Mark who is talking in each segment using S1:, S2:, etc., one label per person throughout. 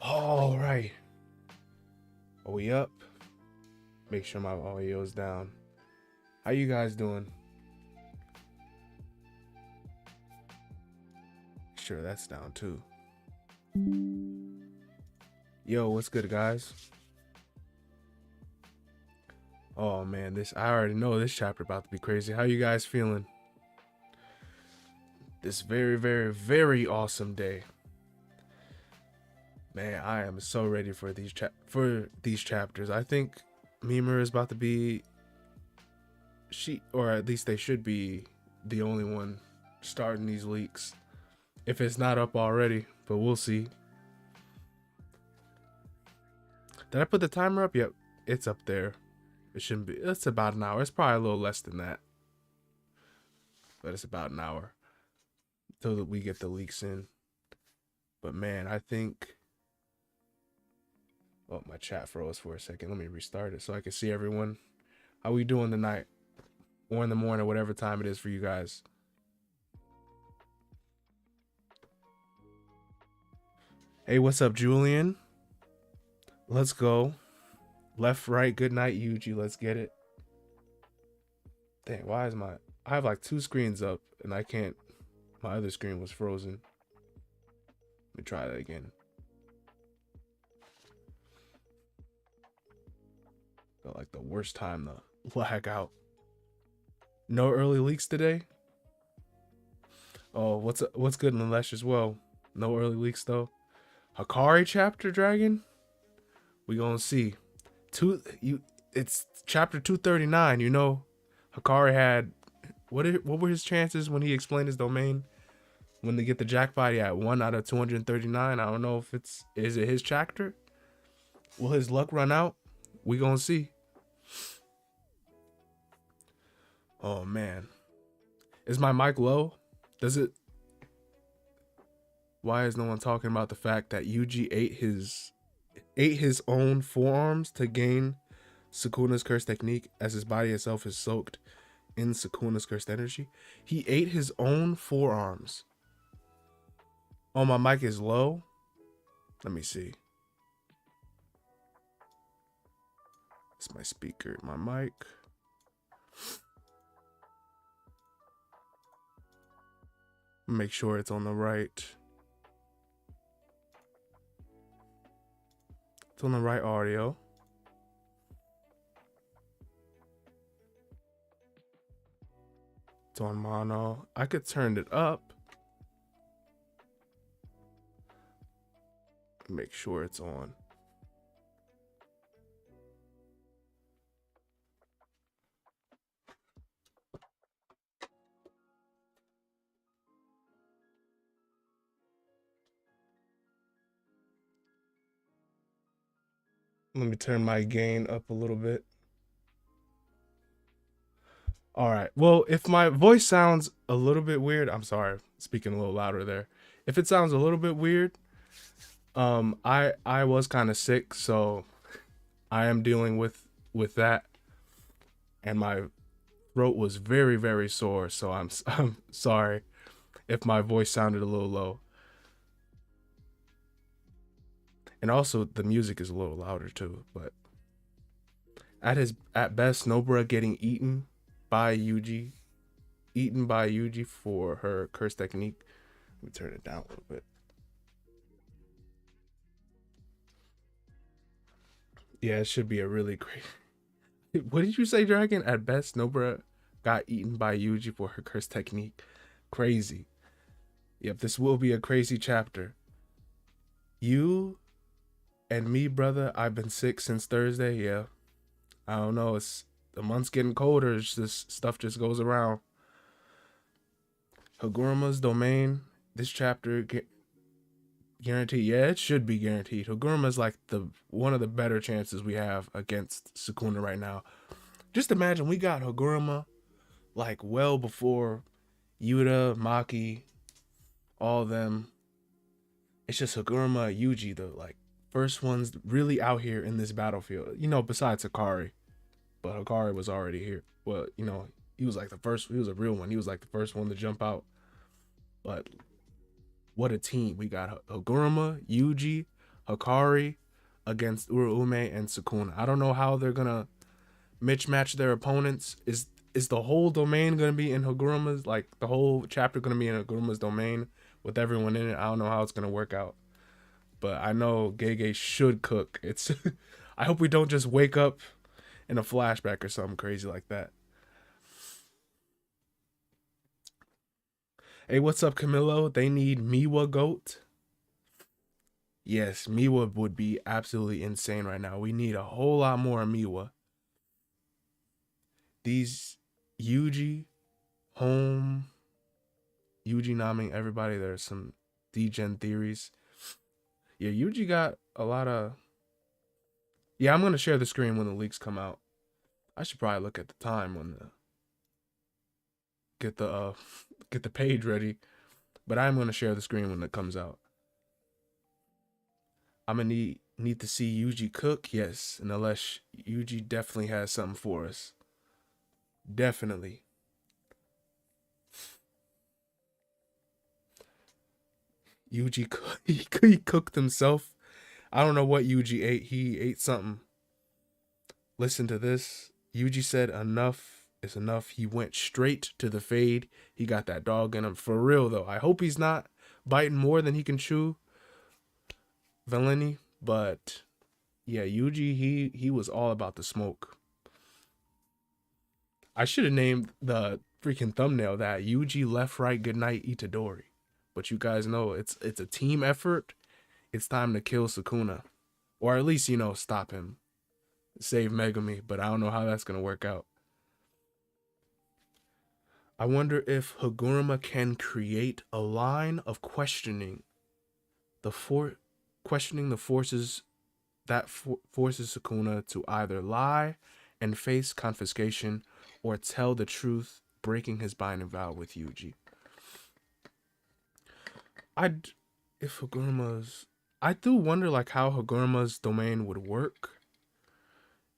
S1: All right. Are we up? Make sure my audio's down. How you guys doing? Sure, that's down too. Yo, what's good, guys? Oh man, I already know this chapter about to be crazy. How you guys feeling? This very, very, very awesome day. Man, I am so ready for these chapters. I think Myamura is about to be or at least they should be the only one starting these leaks. If it's not up already, but we'll see. Did I put the timer up? Yep, it's up there. It shouldn't be. It's about an hour. It's probably a little less than that, but it's about an hour till we get the leaks in. But man, I think. Oh, my chat froze for a second. Let me restart it so I can see everyone. How we doing tonight? Or in the morning, whatever time it is for you guys. Hey, what's up, Julian? Let's go. Left, right, good night, Yuji. Let's get it. Dang, why is I have like 2 screens up and I can't. My other screen was frozen. Let me try that again. Felt like the worst time to lag out. No early leaks today. Oh, what's good in the Lesh as well. No early leaks though. Hikari chapter dragon. We gonna see. It's chapter 239. You know, Hikari had what were his chances when he explained his domain? When they get the jackpot, at 1 out of 239. I don't know if is it his chapter? Will his luck run out? We gonna see. Oh man, is my mic low? Does it? Why is no one talking about the fact that Yuji ate his own forearms to gain Sukuna's cursed technique, as his body itself is soaked in Sukuna's cursed energy? He ate his own forearms. Oh, my mic is low. Let me see. It's my speaker, my mic. Make sure it's on the right. It's on the right audio. It's on mono. I could turn it up. Make sure it's on. Let me turn my gain up a little bit. All right. Well, if my voice sounds a little bit weird, I'm sorry. Speaking a little louder there. If it sounds a little bit weird, I was kind of sick, so I am dealing with that, and my throat was very, very sore. So I'm sorry if my voice sounded a little low. And also the music is a little louder too, but at best, Nobara getting eaten by Yuji for her curse technique. Let me turn it down a little bit. Yeah, it should be a really great. What did you say, Dragon? At best, Nobara got eaten by Yuji for her curse technique. Crazy. Yep, this will be a crazy chapter. You and me, brother, I've been sick since Thursday. Yeah. I don't know. The month's getting colder. It's just stuff just goes around. Higuruma's domain. This chapter guaranteed. Yeah, it should be guaranteed. Higuruma's like one of the better chances we have against Sukuna right now. Just imagine we got Higuruma like well before Yuta, Maki, all of them. It's just Higuruma, Yuji, the like first ones really out here in this battlefield. You know, besides Hikari. But Hikari was already here. Well, you know, he was like the first. He was a real one. He was like the first one to jump out. But what a team. We got Higuruma, Yuji, Hikari against Uruume and Sukuna. I don't know how they're gonna mismatch their opponents. Is the whole domain gonna be in Haguruma's, like the whole chapter gonna be in Haguruma's domain with everyone in it? I don't know how it's gonna work out. But I know Gege should cook. It's I hope we don't just wake up in a flashback or something crazy like that. Hey, what's up, Camilo? They need Miwa Goat. Yes, Miwa would be absolutely insane right now. We need a whole lot more Miwa. These Yuji, Home, Yuji Naming, everybody, there's some degen theories. Yeah, Yuji got a lot of. Yeah, I'm gonna share the screen when the leaks come out. I should probably look at the time when the get the get the page ready. But I'm gonna share the screen when it comes out. I'm gonna need to see Yuji cook, yes, and unless Yuji definitely has something for us. Definitely. Yuji he cooked himself. I don't know what Yuji ate. He ate something. Listen to this. Yuji said enough is enough. He went straight to the fade. He got that dog in him. For real though. I hope he's not biting more than he can chew. Valeni, but yeah, Yuji, he was all about the smoke. I should have named the freaking thumbnail that Yuji left right goodnight Itadori. But you guys know it's a team effort. It's time to kill Sukuna. Or at least, stop him. Save Megumi, but I don't know how that's gonna work out. I wonder if Haguruma can create a line of questioning questioning the forces that forces Sukuna to either lie and face confiscation or tell the truth, breaking his binding vow with Yuji. If Haguruma's, I do wonder like how Haguruma's domain would work.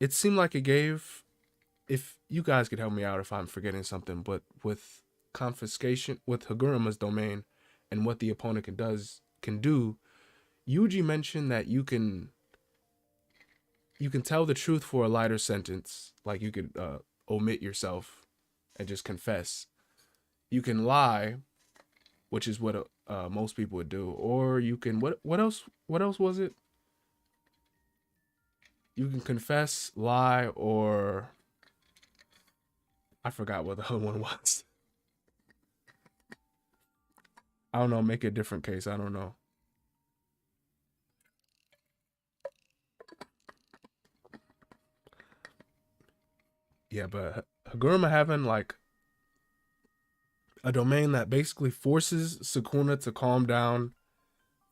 S1: It seemed like it gave, if you guys could help me out if I'm forgetting something, but with confiscation, with Haguruma's domain and what the opponent can do, Yuji mentioned that you can tell the truth for a lighter sentence, like you could omit yourself and just confess. You can lie, which is what most people would do, or you can what else was it? You can confess, lie, or I forgot what the other one was. I don't know. Make a different case. I don't know. Yeah, but Haguruma having like a domain that basically forces Sukuna to calm down,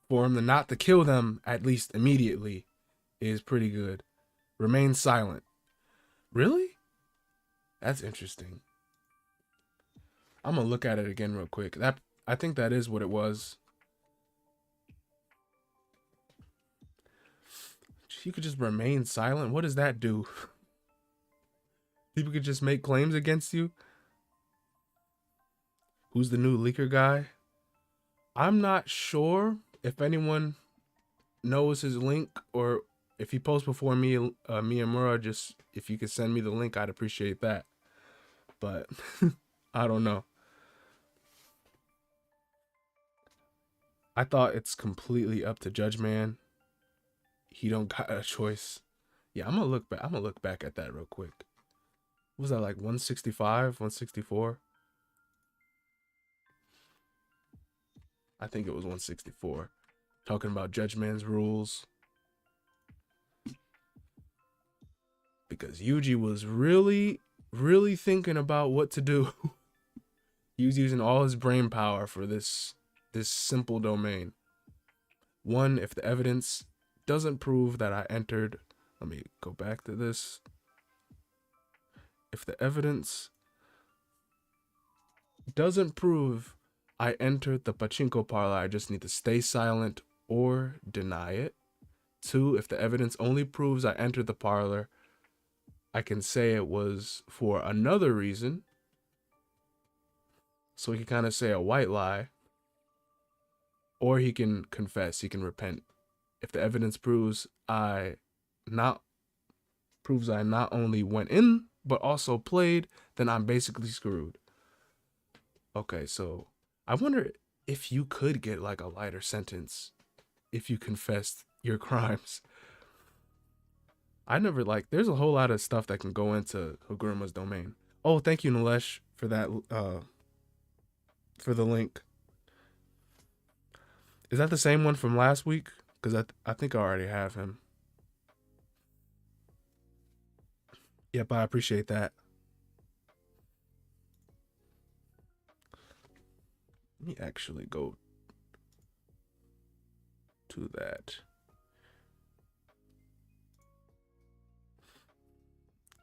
S1: for him to not to kill them at least immediately, is pretty good. Remain silent. Really? That's interesting. I'm gonna look at it again real quick. I think that is what it was. You could just remain silent. What does that do? People could just make claims against you. Who's the new leaker guy? I'm not sure if anyone knows his link, or if he posts before me, Myamura, just if you could send me the link, I'd appreciate that. But I don't know. I thought it's completely up to Judge Man. He don't got a choice. Yeah, I'm gonna look back. I'm gonna look back at that real quick. What was that, like 165, 164? I think it was 164. Talking about Judge Man's rules. Because Yuji was really, really thinking about what to do. He was using all his brain power for this simple domain. One, if the evidence doesn't prove that I entered, let me go back to this. If the evidence doesn't prove I entered the pachinko parlor, I just need to stay silent or deny it. Two, if the evidence only proves I entered the parlor, I can say it was for another reason. So he can kind of say a white lie. Or he can confess, he can repent If the evidence not I not only went in but also played, then I'm basically screwed. Okay, so I wonder if you could get like a lighter sentence if you confessed your crimes. I never like. There's a whole lot of stuff that can go into Haguruma's domain. Oh, thank you, Nilesh, for that. For the link. Is that the same one from last week? Because I think I already have him. Yep, I appreciate that. Let me actually go to that.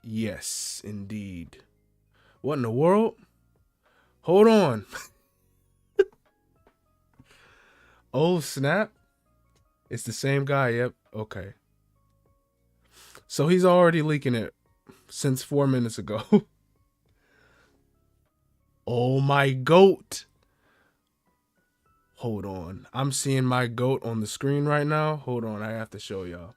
S1: Yes, indeed. What in the world? Hold on. Oh, snap. It's the same guy. Yep. Okay. So he's already leaking it since 4 minutes ago. Oh, my goat. Hold on. I'm seeing my goat on the screen right now. Hold on. I have to show y'all.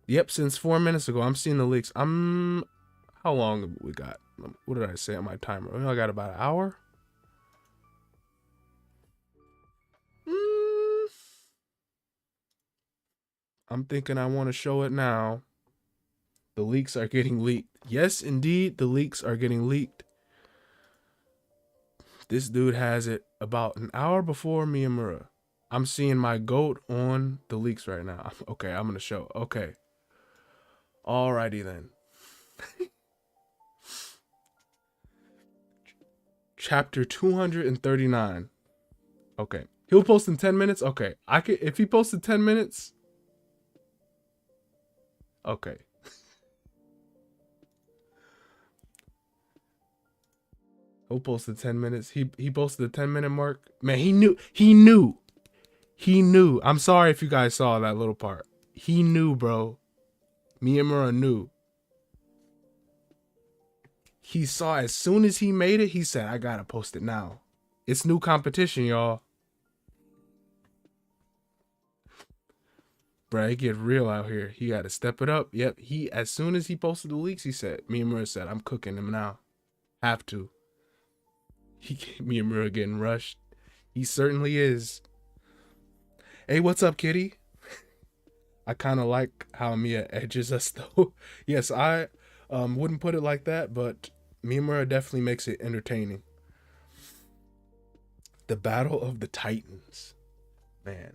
S1: Yep, since 4 minutes ago, I'm seeing the leaks. How long have we got? What did I say on my timer? I got about an hour. I'm thinking I want to show it now. The leaks are getting leaked. Yes, indeed, the leaks are getting leaked. This dude has it about an hour before Myamura. I'm seeing my goat on the leaks right now. Okay, I'm going to show. Okay. Alrighty then. Chapter 239. Okay. He'll post in 10 minutes? Okay. I could, if he posted 10 minutes. Okay. He'll post in 10 minutes. He posted the 10-minute mark. Man, he knew. I'm sorry if you guys saw that little part. He knew, bro. Myamura knew. He saw as soon as he made it, he said, I gotta post it now. It's new competition, y'all. Bruh, it get real out here. He gotta step it up. Yep, as soon as he posted the leaks, he said, Myamura said, I'm cooking him now. Have to. Myamura getting rushed. He certainly is. Hey, what's up, kitty? I kind of like how Mia edges us, though. Yes, I wouldn't put it like that, but Myamura definitely makes it entertaining. The Battle of the Titans. Man.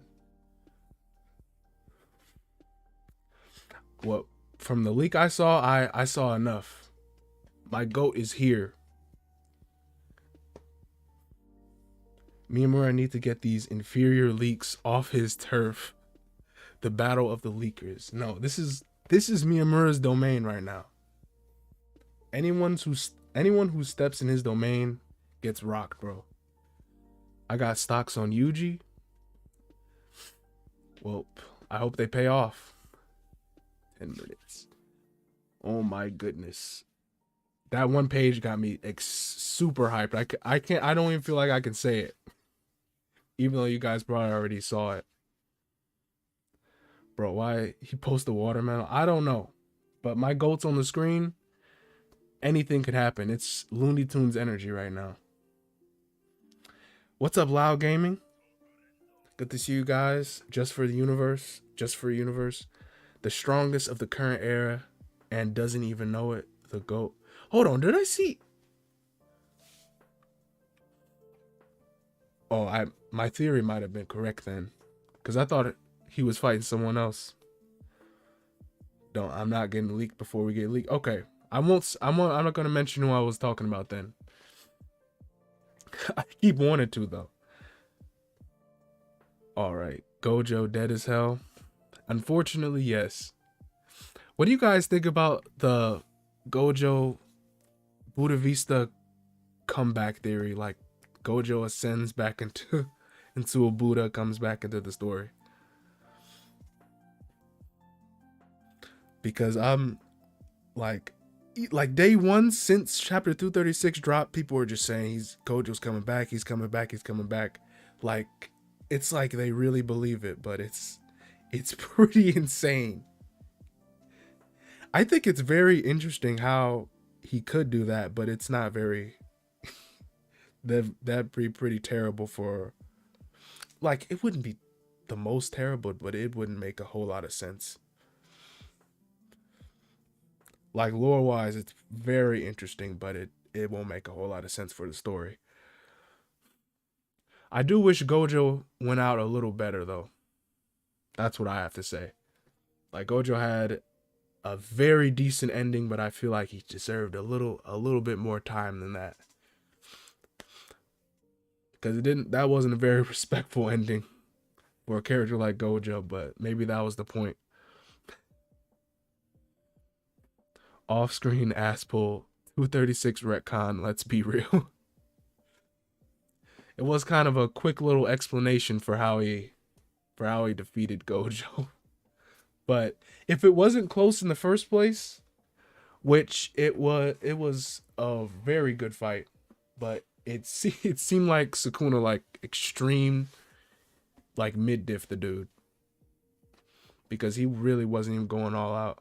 S1: Well, from the leak I saw, I saw enough. My goat is here. Myamura need to get these inferior leaks off his turf. The battle of the leakers. No, this is Miyamura's domain right now. Anyone who steps in his domain gets rocked, bro. I got stocks on Yuji. Well, I hope they pay off. 10 minutes. Oh my goodness. That one page got me super hyped. I don't even feel like I can say it. Even though you guys probably already saw it. Bro, why he posted watermelon? I don't know. But my goat's on the screen. Anything could happen. It's Looney Tunes energy right now. What's up, Loud Gaming? Good to see you guys. Just for the universe. Just for universe. The strongest of the current era and doesn't even know it. The GOAT. Hold on, did I see? Oh, my theory might have been correct then. Because I thought he was fighting someone else. I'm not getting leaked before we get leaked. Okay. I'm not gonna mention who I was talking about then. I keep wanting to though. Alright. Gojo dead as hell. Unfortunately, yes. What do you guys think about the Gojo Buddha Vista comeback theory? Like Gojo ascends back into a Buddha, comes back into the story. Because I'm like day one since chapter 236 dropped, people were just saying Gojo's coming back, he's coming back. Like it's like they really believe it, but it's pretty insane. I think it's very interesting how he could do that, but it's not very that'd be pretty terrible for, like, it wouldn't be the most terrible, but it wouldn't make a whole lot of sense. Like lore wise, it's very interesting, but it won't make a whole lot of sense for the story. I do wish Gojo went out a little better though. That's what I have to say. Like Gojo had a very decent ending, but I feel like he deserved a little bit more time than that. Because that wasn't a very respectful ending for a character like Gojo, but maybe that was the point. Off-screen ass pull, 236 retcon, let's be real. It was kind of a quick little explanation for how he defeated Gojo. But if it wasn't close in the first place, which it was a very good fight, but it seemed like Sukuna like extreme like mid diff the dude, because he really wasn't even going all out.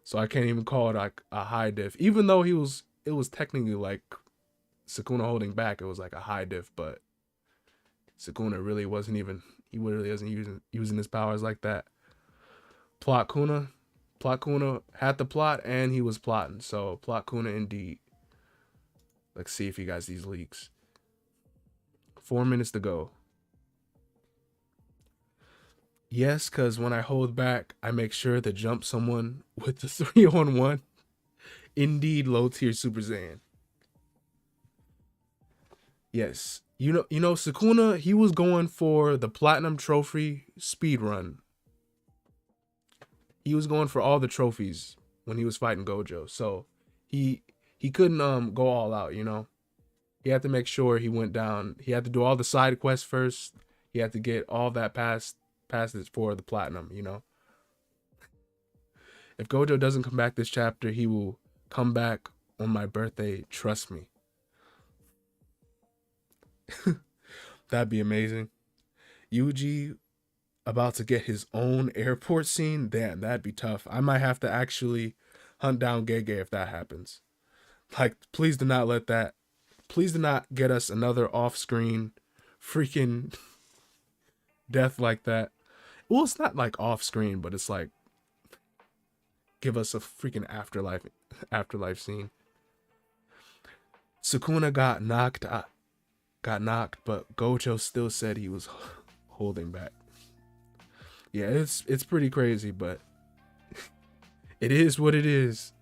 S1: So I can't even call it like a high diff, even though it was technically like Sukuna holding back. It was like a high diff, but Sukuna really wasn't even, he really wasn't using his powers like that. Plot Kuna had the plot and he was plotting. So Plot Kuna indeed. Let's see if he got these leaks. 4 minutes to go. Yes, because when I hold back, I make sure to jump someone with the 3-on-1. Indeed, low tier Super Saiyan. Yes. You know, Sukuna, he was going for the Platinum Trophy speed run. He was going for all the trophies when he was fighting Gojo. So he couldn't go all out, you know. He had to make sure he went down. He had to do all the side quests first. He had to get all that past it for the platinum, you know. If Gojo doesn't come back this chapter, he will come back on my birthday, trust me. That'd be amazing. Yuji about to get his own airport scene? Damn, that'd be tough. I might have to actually hunt down Gege if that happens. Like, please do not let that. Please do not get us another off-screen freaking death like that. Well, it's not like off-screen, but it's like, give us a freaking afterlife scene. Sukuna got knocked, but Gojo still said he was holding back. Yeah, it's pretty crazy, but it is what it is.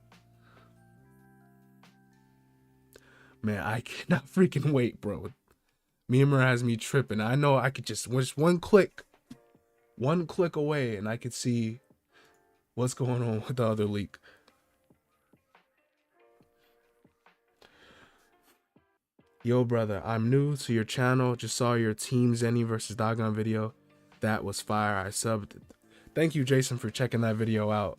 S1: Man, I cannot freaking wait, bro. Myamura has me tripping. I know I could just one click away, and I could see what's going on with the other leak. Yo, brother, I'm new to your channel. Just saw your Team Zenny versus Dagon video. That was fire. I subbed. Thank you, Jason, for checking that video out.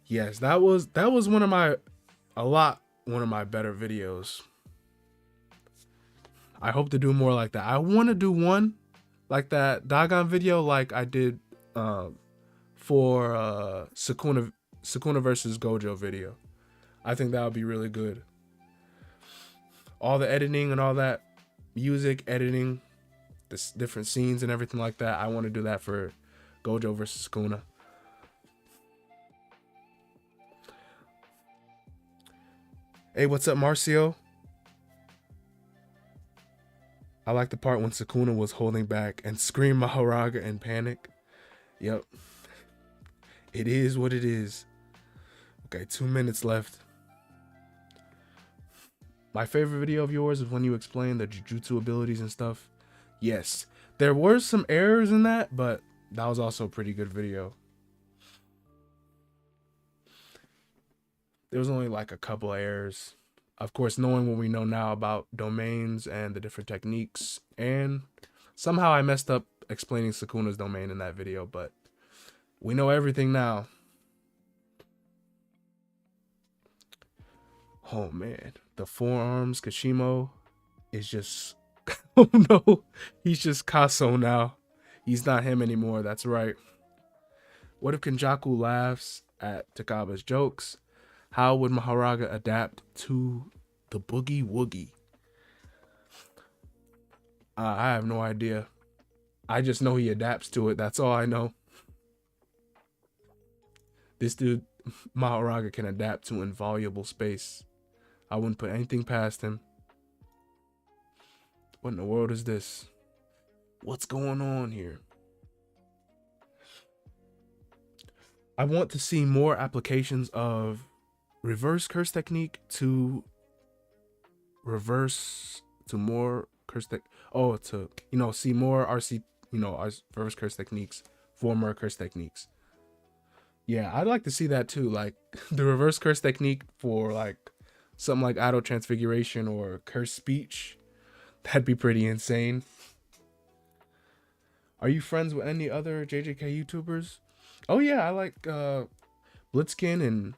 S1: Yes, that was one of my better videos. I hope to do more like that. I want to do one like that Dagon video, like I did for Sukuna versus Gojo video. I think that would be really good. All the editing and all that, music editing, the different scenes and everything like that. I want to do that for Gojo versus Sukuna. Hey, what's up, Marcio? I like the part when Sukuna was holding back and screamed Maharaga in panic. Yep. It is what it is. Okay, 2 minutes left. My favorite video of yours is when you explain the Jujutsu abilities and stuff. Yes, there were some errors in that, but that was also a pretty good video. There was only like a couple of errors. Of course, knowing what we know now about domains and the different techniques, and somehow I messed up explaining Sukuna's domain in that video, but we know everything now. Oh man, the forearms Kashimo is just Oh no, he's just Kaso now. He's not him anymore. That's right. What if Kenjaku laughs at Takaba's jokes? How would Maharaga adapt to the boogie woogie? I have no idea. I just know he adapts to it. That's all I know. This dude, Maharaga, can adapt to invaluable space. I wouldn't put anything past him. What in the world is this? What's going on here? I want to see more applications of reverse curse technique to reverse to more curse tech. Oh, to see more RC, reverse curse techniques for more curse techniques. Yeah, I'd like to see that too. Like the reverse curse technique for like something like auto transfiguration or curse speech. That'd be pretty insane. Are you friends with any other JJK YouTubers? Oh yeah, I like Blitzkin and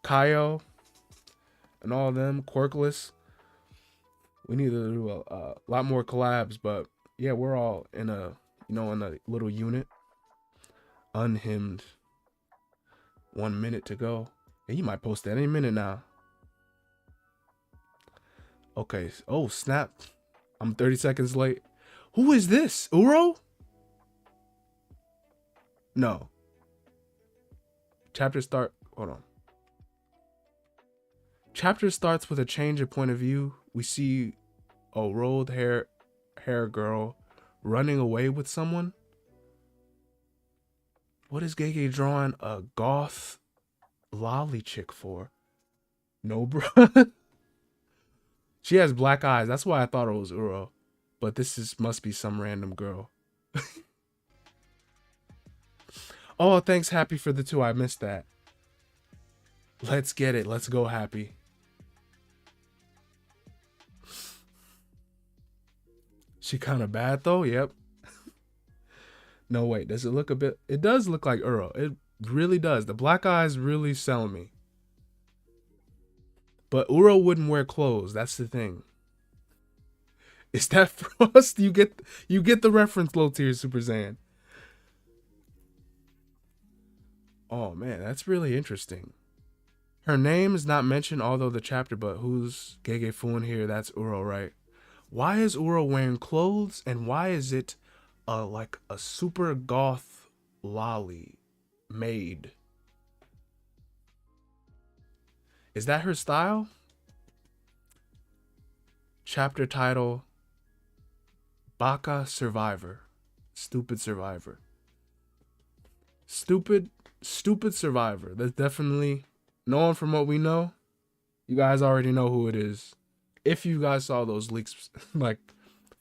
S1: Kaio and all of them. Quirkless. We need to do a lot more collabs, but yeah, we're all in a in a little unit. Unhymned. 1 minute to go. Yeah, you might post that any minute now. Okay. Oh snap! I'm 30 seconds late. Who is this? Uro? No. Chapter start. Hold on. Chapter starts with a change of point of view. We see a rolled hair girl running away with someone. What is Gege drawing a goth lolly chick for? No, bro. She has black eyes. That's why I thought it was Uro. But must be some random girl. Oh, thanks, Happy, for the 2. I missed that. Let's get it. Let's go, Happy. She kind of bad, though? Yep. No, wait. Does it look a bit... It does look like Uro. It really does. The black eyes really sell me. But Uro wouldn't wear clothes. That's the thing. Is that Frost? You get the reference, Low Tier Super Saiyan. Oh, man. That's really interesting. Her name is not mentioned, although the chapter, but who's Gege Fun here? That's Uro, right? Why is Uro wearing clothes, and why is it like a super goth lolly maid? Is that her style? Chapter title: Baka Survivor. Stupid Survivor. Stupid Survivor. That's definitely, knowing from what we know, you guys already know who it is. If you guys saw those leaks like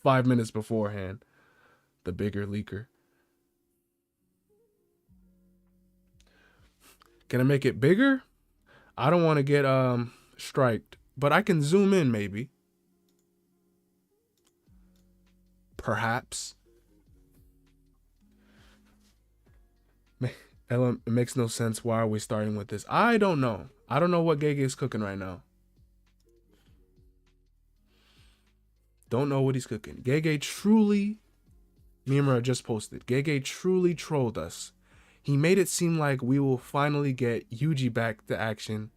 S1: 5 minutes beforehand. The bigger leaker. Can I make it bigger? I don't want to get striked, but I can zoom in maybe. Perhaps. It makes no sense. Why are we starting with this? I don't know. I don't know what Gege is cooking right now. Don't know what he's cooking. Gege truly... Myamura just posted. Gege truly trolled us. He made it seem like we will finally get Yuji back to action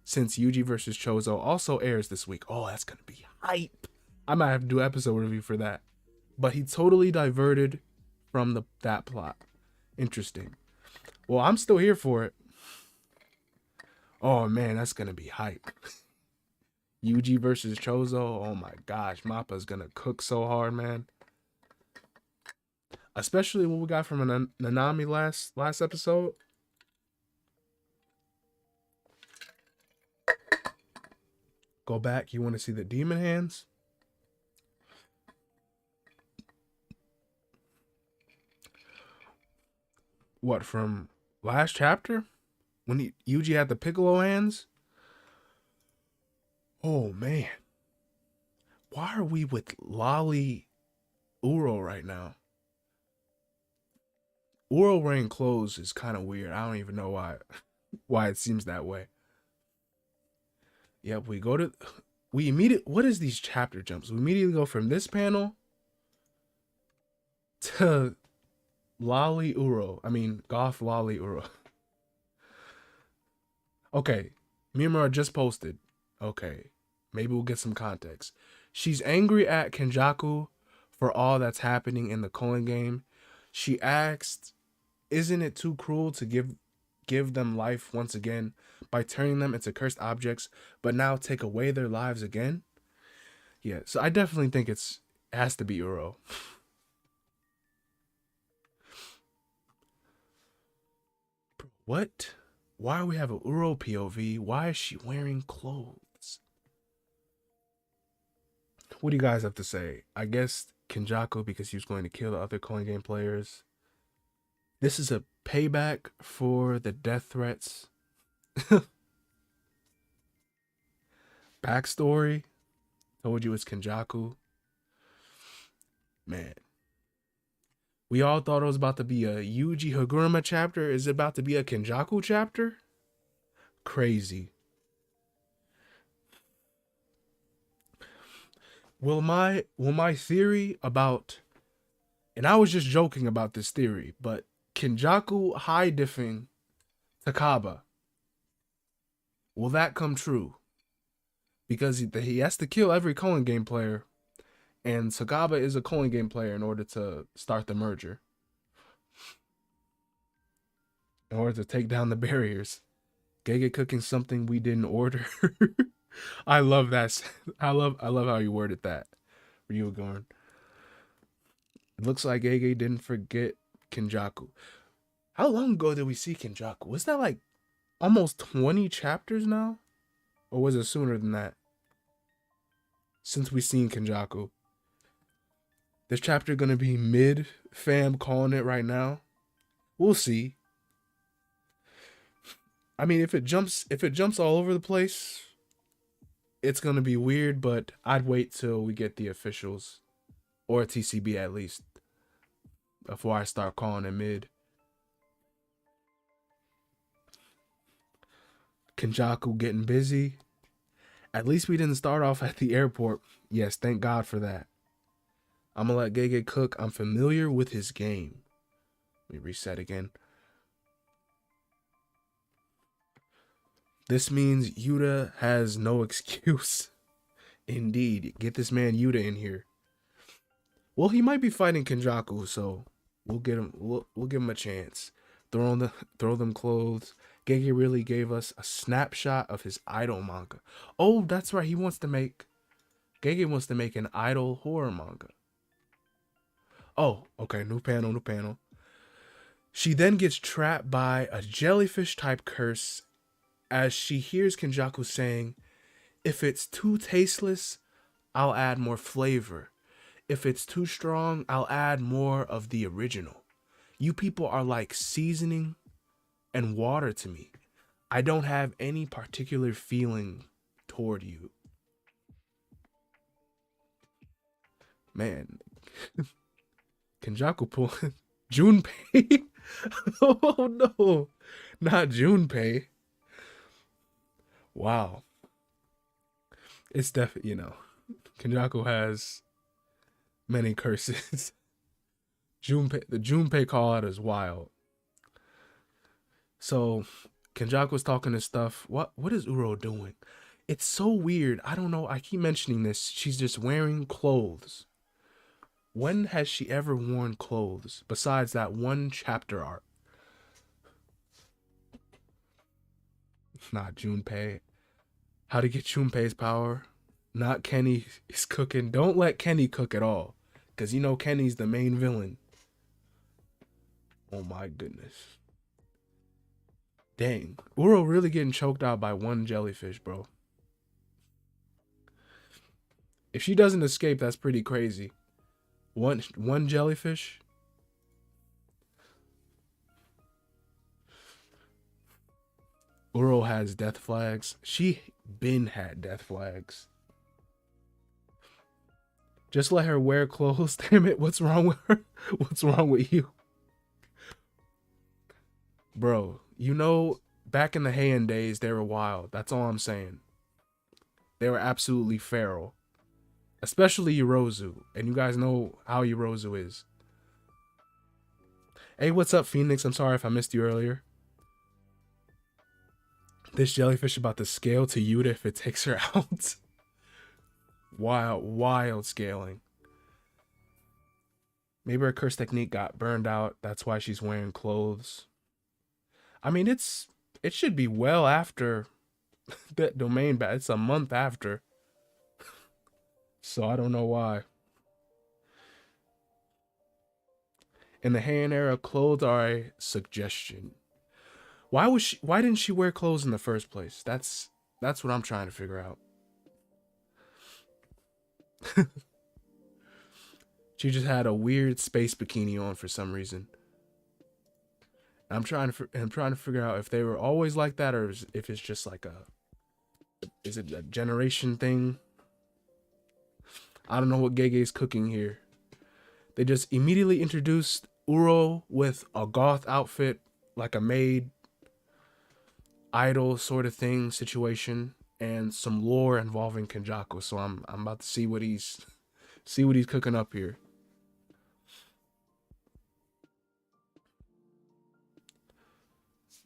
S1: since Yuji vs. Chozo also airs this week. Oh, that's going to be hype. I might have to do an episode review for that. But he totally diverted from that plot. Interesting. Well, I'm still here for it. Oh, man, that's going to be hype. Yuji versus Chozo. Oh, my gosh. Mappa's going to cook so hard, man. Especially what we got from Nanami last episode. Go back. You want to see the demon hands? What, from last chapter? When Yuji had the Piccolo hands? Oh, man. Why are we with Lolly Uro right now? Uro wearing clothes is kind of weird. I don't even know why it seems that way. Yep, we go to... what is these chapter jumps? We immediately go from this panel to Lolly Uro. I mean, Goth Lolly Uro. Okay, Myamura just posted. Okay, maybe we'll get some context. She's angry at Kenjaku for all that's happening in the Culling game. She asked, "Isn't it too cruel to give them life once again by turning them into cursed objects, but now take away their lives again?" Yeah, so I definitely think it has to be Uro. What? Why do we have a Uro POV? Why is she wearing clothes? What do you guys have to say? I guess Kenjaku because he was going to kill the other Culling game players. This is a payback for the death threats. Backstory. Told you it's Kenjaku. Man. We all thought it was about to be a Yuji Haguruma chapter. Is it about to be a Kenjaku chapter? Crazy. Will my theory about, and I was just joking about this theory, but Kenjaku high diffing Takaba, will that come true? Because he has to kill every Culling game player, and Takaba is a Culling game player in order to start the merger, in order to take down the barriers. Gege cooking something we didn't order. I love that. I love how you worded that. Ryugorn. It looks like Gege didn't forget Kenjaku. How long ago did we see Kenjaku? Was that like almost 20 chapters now? Or was it sooner than that? Since we seen Kenjaku. This chapter gonna be mid, fam, calling it right now. We'll see. I mean, if it jumps all over the place, it's gonna be weird, but I'd wait till we get the officials, or a TCB at least, before I start calling it mid. Kenjaku getting busy. At least we didn't start off at the airport. Yes, thank God for that. I'm gonna let Gege cook. I'm familiar with his game. Let me reset again. This means Yuta has no excuse. Indeed. Get this man Yuta in here. Well, he might be fighting Kenjaku, so we'll get him. We'll give him a chance. Throw them clothes. Gege really gave us a snapshot of his idol manga. Oh, that's right. Gege wants to make an idol horror manga. Oh, okay. New panel. She then gets trapped by a jellyfish type curse as she hears Kenjaku saying, "If it's too tasteless, I'll add more flavor. If it's too strong, I'll add more of the original. You people are like seasoning and water to me. I don't have any particular feeling toward you." Man. Kenjaku pulling Junpei. Oh no. Not Junpei. Wow. It's definitely, Kenjaku has many curses. The Junpei call out is wild. So Kenjaku's talking this stuff. What is Uro doing? It's so weird. I don't know. I keep mentioning this. She's just wearing clothes. When has she ever worn clothes besides that one chapter art? Not Junpei. How to get Junpei's power? Not Kenny is cooking. Don't let Kenny cook at all. Because Kenny's the main villain. Oh my goodness. Dang. Uro really getting choked out by one jellyfish, bro. If she doesn't escape, that's pretty crazy. One jellyfish? Uro has death flags. She been had death flags. Just let her wear clothes. Damn it. What's wrong with her? What's wrong with you? Bro, back in the Heian days, they were wild. That's all I'm saying. They were absolutely feral. Especially Yorozu. And you guys know how Yorozu is. Hey, what's up, Phoenix? I'm sorry if I missed you earlier. This jellyfish about to scale to Yuta if it takes her out. Wild scaling. Maybe her curse technique got burned out. That's why she's wearing clothes. I mean, it should be well after that domain battle. It's a month after. So I don't know why. In the Heian era, clothes are a suggestion. Why didn't she wear clothes in the first place? That's what I'm trying to figure out. She just had a weird space bikini on for some reason. I'm trying to figure out if they were always like that or if it's just like is it a generation thing? I don't know what Gege's cooking here. They just immediately introduced Uro with a goth outfit, like a maid, idol sort of thing situation, and some lore involving Kenjaku. So I'm about to see what he's cooking up here.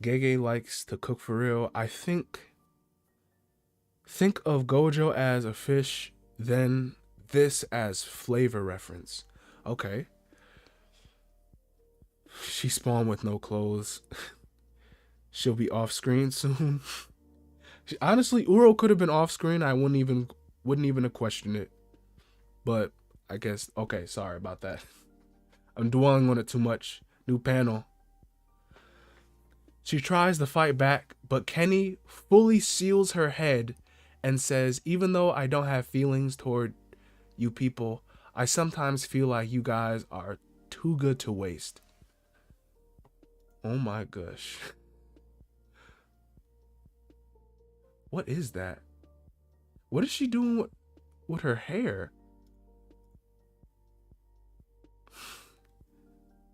S1: Gege likes to cook for real. I think of Gojo as a fish, then this as flavor reference. Okay. She spawned with no clothes. She'll be off screen soon. Honestly, Uro could have been off screen. I wouldn't even have questioned it. But I guess, okay, sorry about that. I'm dwelling on it too much. New panel. She tries to fight back, but Kenny fully seals her head and says, even though I don't have feelings toward you people, I sometimes feel like you guys are too good to waste. Oh my gosh. What is that? What is she doing with her hair?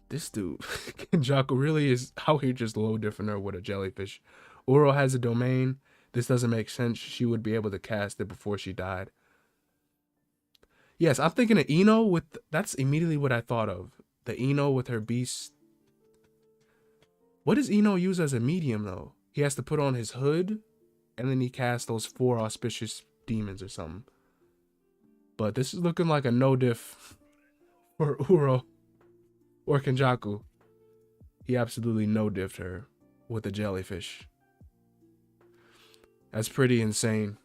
S1: This dude, Kenjaku really is out here just low diffing her with a jellyfish. Uro has a domain. This doesn't make sense. She would be able to cast it before she died. Yes, I'm thinking of Ino with... That's immediately what I thought of. The Ino with her beast. What does Ino use as a medium, though? He has to put on his hood, and then he casts those 4 auspicious demons or something. But this is looking like a no-diff for Uro. Or Kenjaku. He absolutely no-diffed her with a jellyfish. That's pretty insane.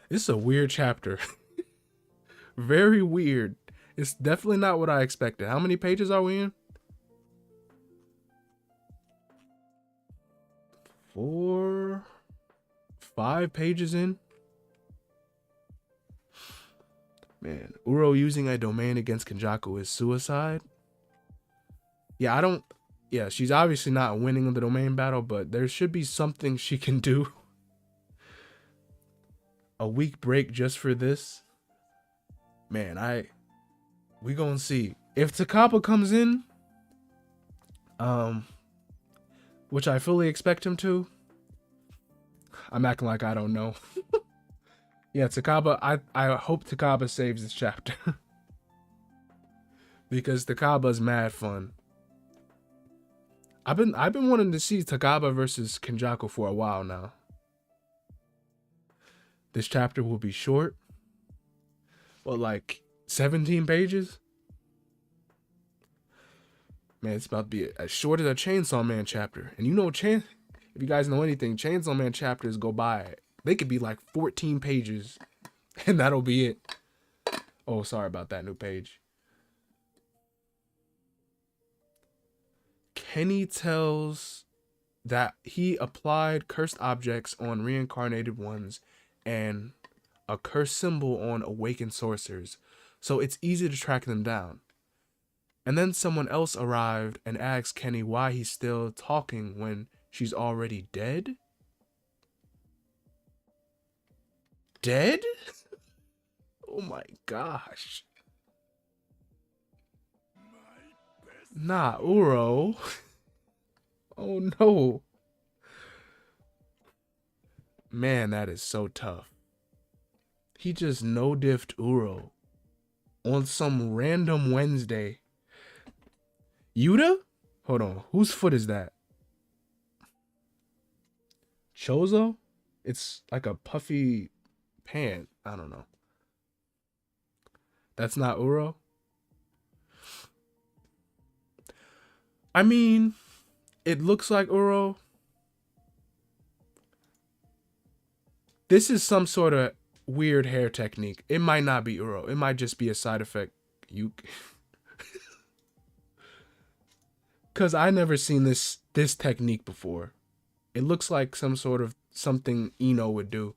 S1: This is a weird chapter. Very weird. It's definitely not what I expected. How many pages are we in? 4, 5 pages in. Man, Uro using a domain against Kenjaku is suicide. Yeah, she's obviously not winning the domain battle, but there should be something she can do. A week break just for this. Man, we gonna see. If Takaba comes in, which I fully expect him to, I'm acting like I don't know. Yeah, Takaba, I hope Takaba saves this chapter. Because Takaba's mad fun. I've been wanting to see Takaba versus Kenjaku for a while now. This chapter will be short. Well, like 17 pages? Man, it's about to be as short as a Chainsaw Man chapter. And you know, if you guys know anything, Chainsaw Man chapters go by. They could be like 14 pages, and that'll be it. Oh, sorry about that, new page. Kenny tells that he applied cursed objects on reincarnated ones and a cursed symbol on awakened sorcerers, so it's easy to track them down. And then someone else arrived and asked Kenny why he's still talking when she's already dead. Dead? Oh my gosh. Nah, Uro. Oh no. Man, that is so tough. He just no diffed Uro on some random Wednesday. Yuta? Hold on. Whose foot is that? Chozo? It's like a puffy pant. I don't know. That's not Uro? I mean, it looks like Uro. This is some sort of weird hair technique. It might not be Uro. It might just be a side effect. Cause I never seen this technique before. It looks like some sort of something Ino would do.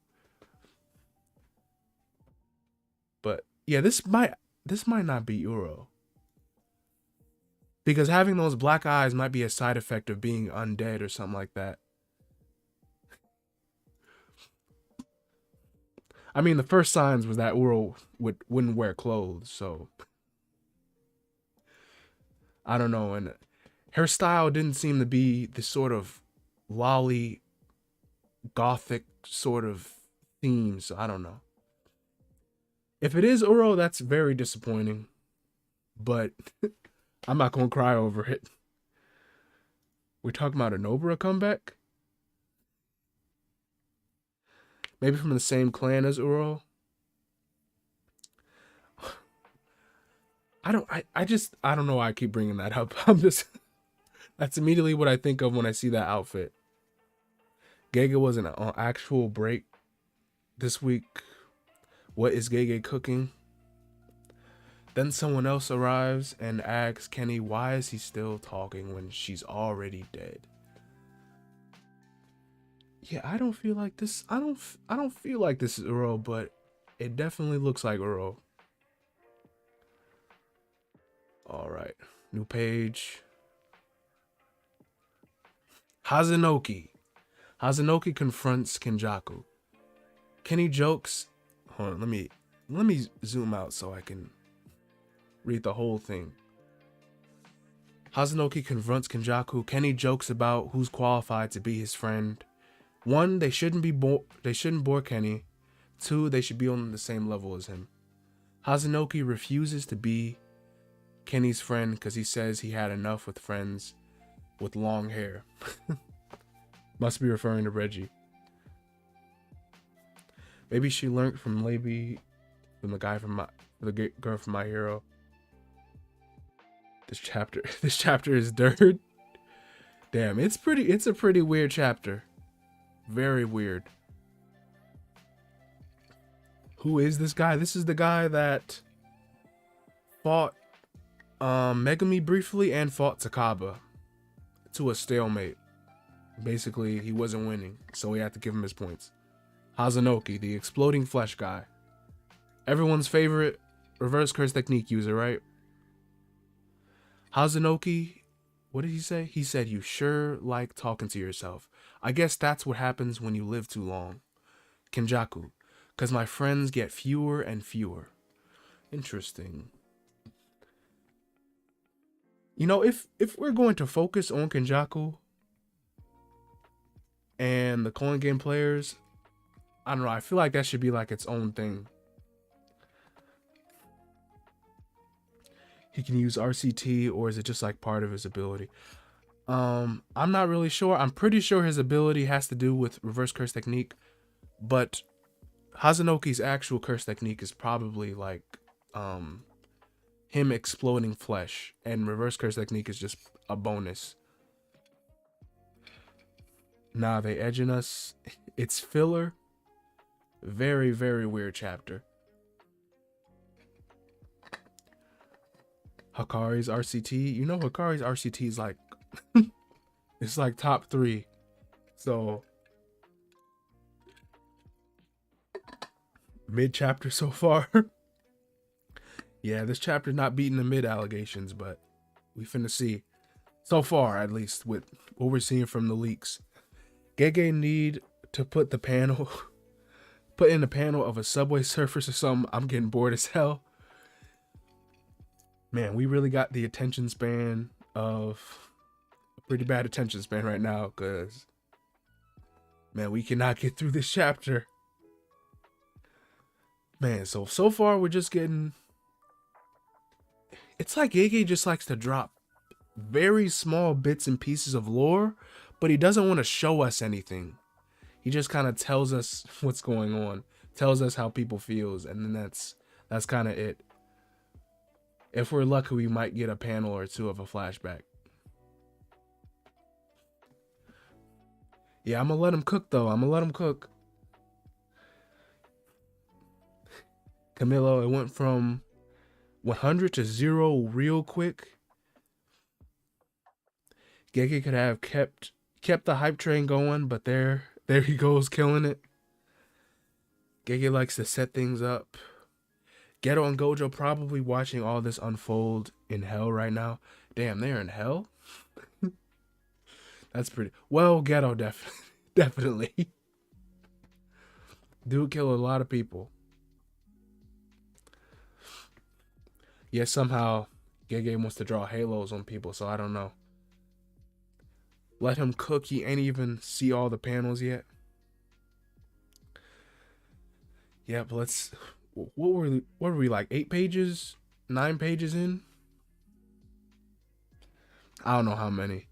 S1: But yeah, this might not be Uro. Because having those black eyes might be a side effect of being undead or something like that. I mean, the first signs was that Uro wouldn't wear clothes, so I don't know. And her style didn't seem to be this sort of lolly gothic sort of theme, so I don't know. If it is Uro, that's very disappointing. But I'm not gonna cry over it. We're talking about a Nobara comeback? Maybe from the same clan as Uro? I don't know why I keep bringing that up. That's immediately what I think of when I see that outfit. Gege was an actual break this week. What is Gege cooking? Then someone else arrives and asks Kenny, why is he still talking when she's already dead? Yeah, I don't feel like this. I don't feel like this is Uro, but it definitely looks like Uro. All right, new page. Hazanoki. Hazanoki confronts Kenjaku. Kenny jokes. Hold on, let me zoom out so I can read the whole thing. Hazanoki confronts Kenjaku. Kenny jokes about who's qualified to be his friend. 1, they shouldn't bore Kenny. 2, they should be on the same level as him. Hazanoki refuses to be Kenny's friend because he says he had enough with friends with long hair. Must be referring to Reggie. Maybe she learned from Leiby, from the girl from My Hero. This chapter is dirt. Damn, it's a pretty weird chapter. Very weird. Who is this guy? This is the guy that fought Megumi briefly and fought Takaba to a stalemate. Basically, he wasn't winning, so we had to give him his points. Hazanoki, the exploding flesh guy. Everyone's favorite reverse curse technique user, right? Hazanoki, what did he say? He said, you sure like talking to yourself. I guess that's what happens when you live too long. Kenjaku, because my friends get fewer and fewer. Interesting. You know, if we're going to focus on Kenjaku and the Coin Game players, I don't know, I feel like that should be like its own thing. He can use RCT, or is it just like part of his ability? I'm not really sure. I'm pretty sure his ability has to do with reverse curse technique, but Hazanoki's actual curse technique is probably like him exploding flesh, and reverse curse technique is just a bonus. Nah, they edging us. It's filler. Very, very weird chapter. Hakari's RCT. You know Hakari's RCT is like it's like top 3. So mid chapter so far. Yeah, this chapter not beating the mid allegations, but we finna see. So far, at least, with what we're seeing from the leaks. Gege need to put in the panel of a Subway Surfers or something. I'm getting bored as hell. Man, we really got the attention span of a pretty bad attention span right now, because Man, we cannot get through this chapter. Man, so far we're just getting... It's like Gege just likes to drop very small bits and pieces of lore, but he doesn't want to show us anything. He just kind of tells us what's going on, tells us how people feels, and then that's kind of it. If we're lucky, we might get a panel or two of a flashback. Yeah, I'm gonna let him cook though. I'm gonna let him cook. Camilo, it went from 100 to 0 real quick. Gege could have kept the hype train going, but there he goes, killing it. Gege likes to set things up. Geto and Gojo probably watching all this unfold in hell right now. Damn, they're in hell? That's pretty... Well, Geto definitely. Dude killed a lot of people. Yet somehow Gege wants to draw halos on people, so I don't know. Let him cook. He ain't even see all the panels yet. Yeah, but let's... What were we like 8 pages? 9 pages in? I don't know how many.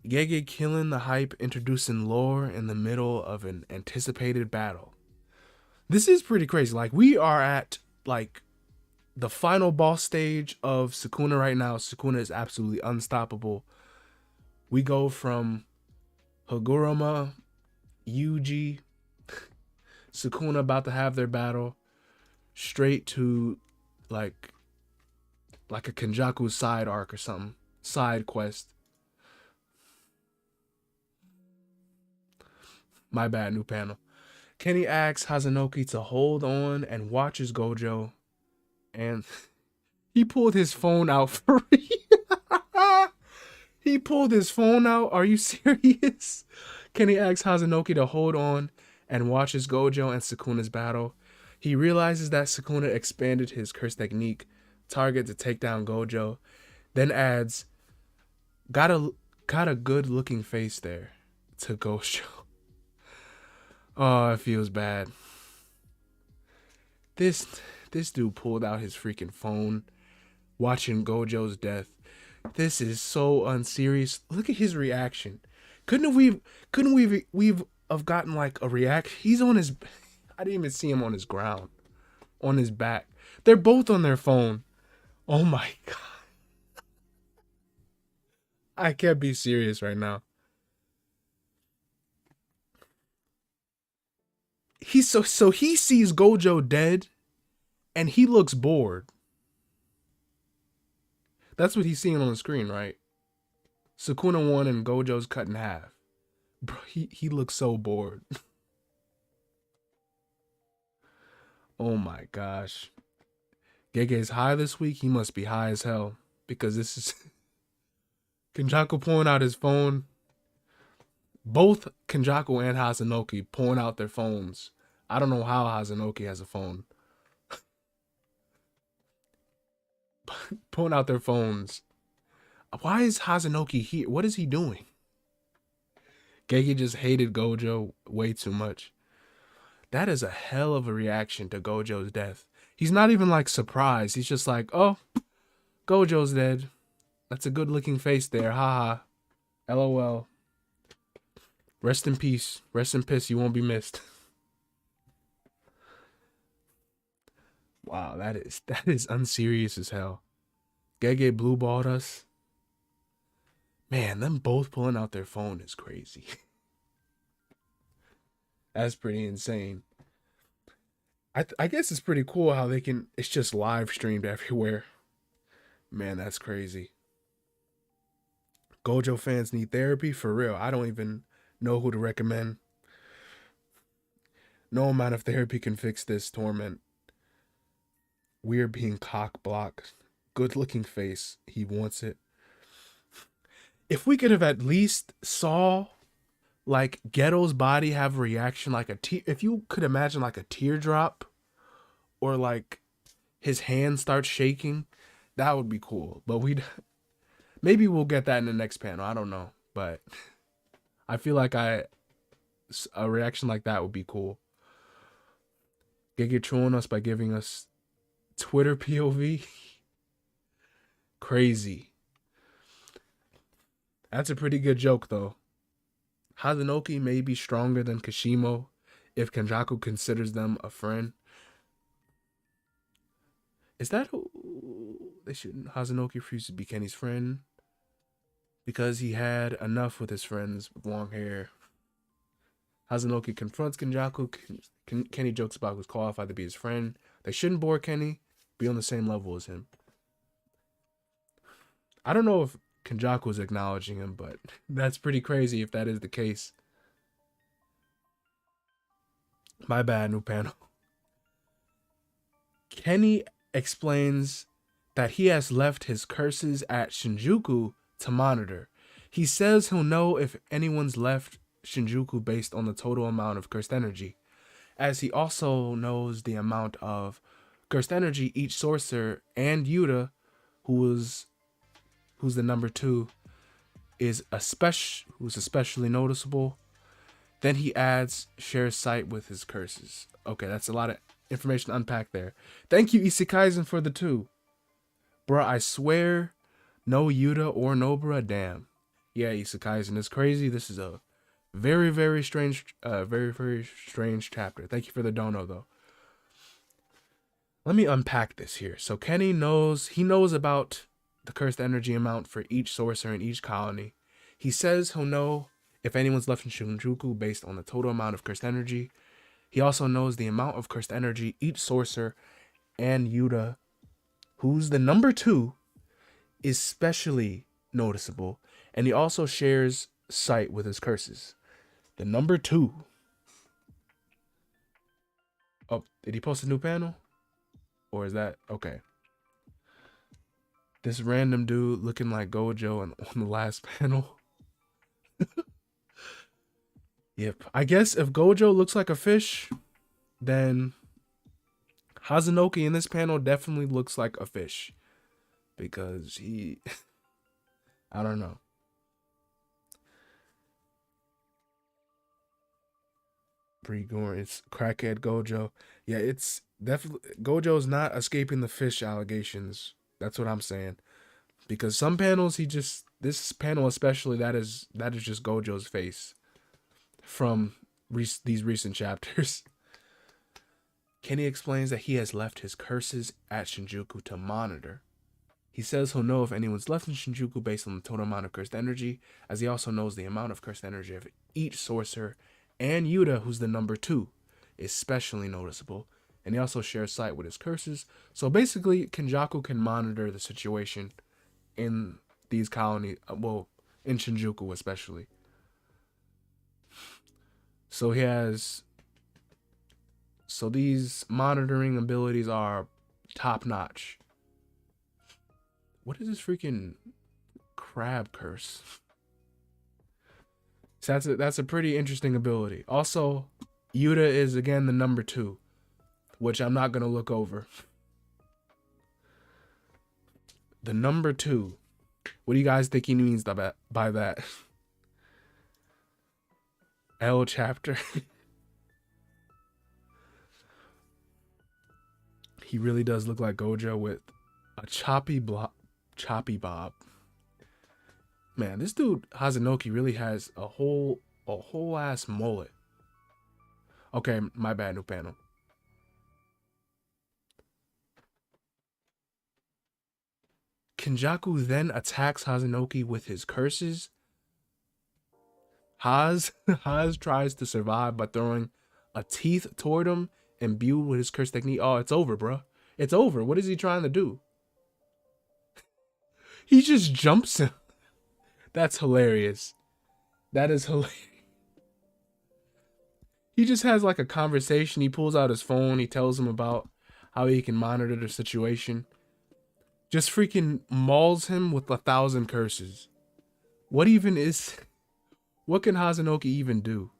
S1: Gege killing the hype, introducing lore in the middle of an anticipated battle. This is pretty crazy. Like, we are at like the final boss stage of Sukuna right now. Sukuna is absolutely unstoppable. We go from Haguruma, Yuji, Sukuna about to have their battle, straight to like a Kenjaku side arc or something. Side quest. My bad, new panel. Kenny asks Hazanoki to hold on and watches Gojo. And he pulled his phone out for real. He pulled his phone out. Are you serious? Kenny asks Hazanoki to hold on and watches Gojo and Sukuna's battle. He realizes that Sukuna expanded his curse technique target to take down Gojo. Then adds, got a good looking face there to Gojo. Oh, it feels bad. This dude pulled out his freaking phone watching Gojo's death. This is so unserious. Look at his reaction. Couldn't we've have gotten like a react? He's on his... I didn't even see him on his ground. On his back. They're both on their phone. Oh my god. I can't be serious right now. He sees Gojo dead and he looks bored. That's what he's seeing on the screen, right? Sukuna won and Gojo's cut in half. Bro, he looks so bored. Oh my gosh. Gege's high this week. He must be high as hell. Because this is... Kenjaku pulling out his phone. Both Kenjaku and Hazanoki pulling out their phones. I don't know how Hazanoki has a phone. Pulling out their phones. Why is Hazanoki here? What is he doing? Gege just hated Gojo way too much. That is a hell of a reaction to Gojo's death. He's not even like surprised. He's just like, oh, Gojo's dead. That's a good looking face there. Haha. LOL. Rest in peace. Rest in peace. You won't be missed. Wow, that is unserious as hell. Gege blue balled us. Man, them both pulling out their phone is crazy. That's pretty insane. I guess it's pretty cool how they can... It's just live streamed everywhere. Man, that's crazy. Gojo fans need therapy? For real. I don't even know who to recommend. No amount of therapy can fix this torment. We're being cock blocked. Good looking face. He wants it. If we could have at least saw like Geto's body have a reaction, like if you could imagine like a teardrop or like his hand starts shaking, that would be cool. But maybe we'll get that in the next panel. I don't know, but I feel like A reaction like that would be cool. Giga trolling us by giving us Twitter POV. Crazy. That's a pretty good joke though. Hazanoki may be stronger than Kashimo if Kenjaku considers them a friend. Is that who they shouldn't? Hazanoki refused to be Kenny's friend because he had enough with his friends with long hair. Hazanoki confronts Kenjaku. Kenny jokes about who's qualified to be his friend. They shouldn't bore Kenny. Be on the same level as him. I don't know if Kenjaku is acknowledging him, but that's pretty crazy if that is the case. My bad, new panel. Kenny explains that he has left his curses at Shinjuku to monitor. He says he'll know if anyone's left Shinjuku based on the total amount of cursed energy, as he also knows the amount of cursed energy each sorcerer and Yuta, who's the number 2, who's especially noticeable. Then he adds shares sight with his curses. Okay, that's a lot of information to unpack there. Thank you, Kaisen, for the 2. Bruh, I swear, no Yuta or Nobara, damn. Yeah, Kaisen, it's crazy. This is a very, very strange, very strange chapter. Thank you for the dono, though. Let me unpack this here. So Kenny knows about the cursed energy amount for each sorcerer in each colony. He says he'll know if anyone's left in Shinjuku based on the total amount of cursed energy. He also knows the amount of cursed energy each sorcerer and Yuta, who's the number 2, is specially noticeable. And he also shares sight with his curses. The number 2. Oh, did he post a new panel? Or is that okay? This random dude looking like Gojo on the last panel. Yep. I guess if Gojo looks like a fish, then Hazanoki in this panel definitely looks like a fish. Because he... I don't know. It's crackhead Gojo. Yeah, it's definitely... Gojo's not escaping the fish allegations. That's what I'm saying. Because some panels, this panel especially, that is just Gojo's face from these recent chapters. Kenny explains that he has left his curses at Shinjuku to monitor. He says he'll know if anyone's left in Shinjuku based on the total amount of cursed energy, as he also knows the amount of cursed energy of each sorcerer, and Yuta, who's the number 2, is especially noticeable. And he also shares sight with his curses. So basically, Kenjaku can monitor the situation in these colonies, well, in Shinjuku especially. So these monitoring abilities are top notch. What is this freaking crab curse? So that's a pretty interesting ability. Also, Yuta is again the number 2, which I'm not gonna look over. The number 2. What do you guys think he means by that? L chapter. He really does look like Gojo with a choppy bob. Man, this dude Hazanoki really has a whole ass mullet. Okay, my bad, new panel. Kenjaku then attacks Hazanoki with his curses. Haz tries to survive by throwing a teeth toward him, imbued with his curse technique. Oh, it's over, bro. It's over. What is he trying to do? He just jumps him. That's hilarious. That is hilarious. He just has like a conversation. He pulls out his phone. He tells him about how he can monitor the situation. Just freaking mauls him with 1,000 curses. What can Hazanoki even do?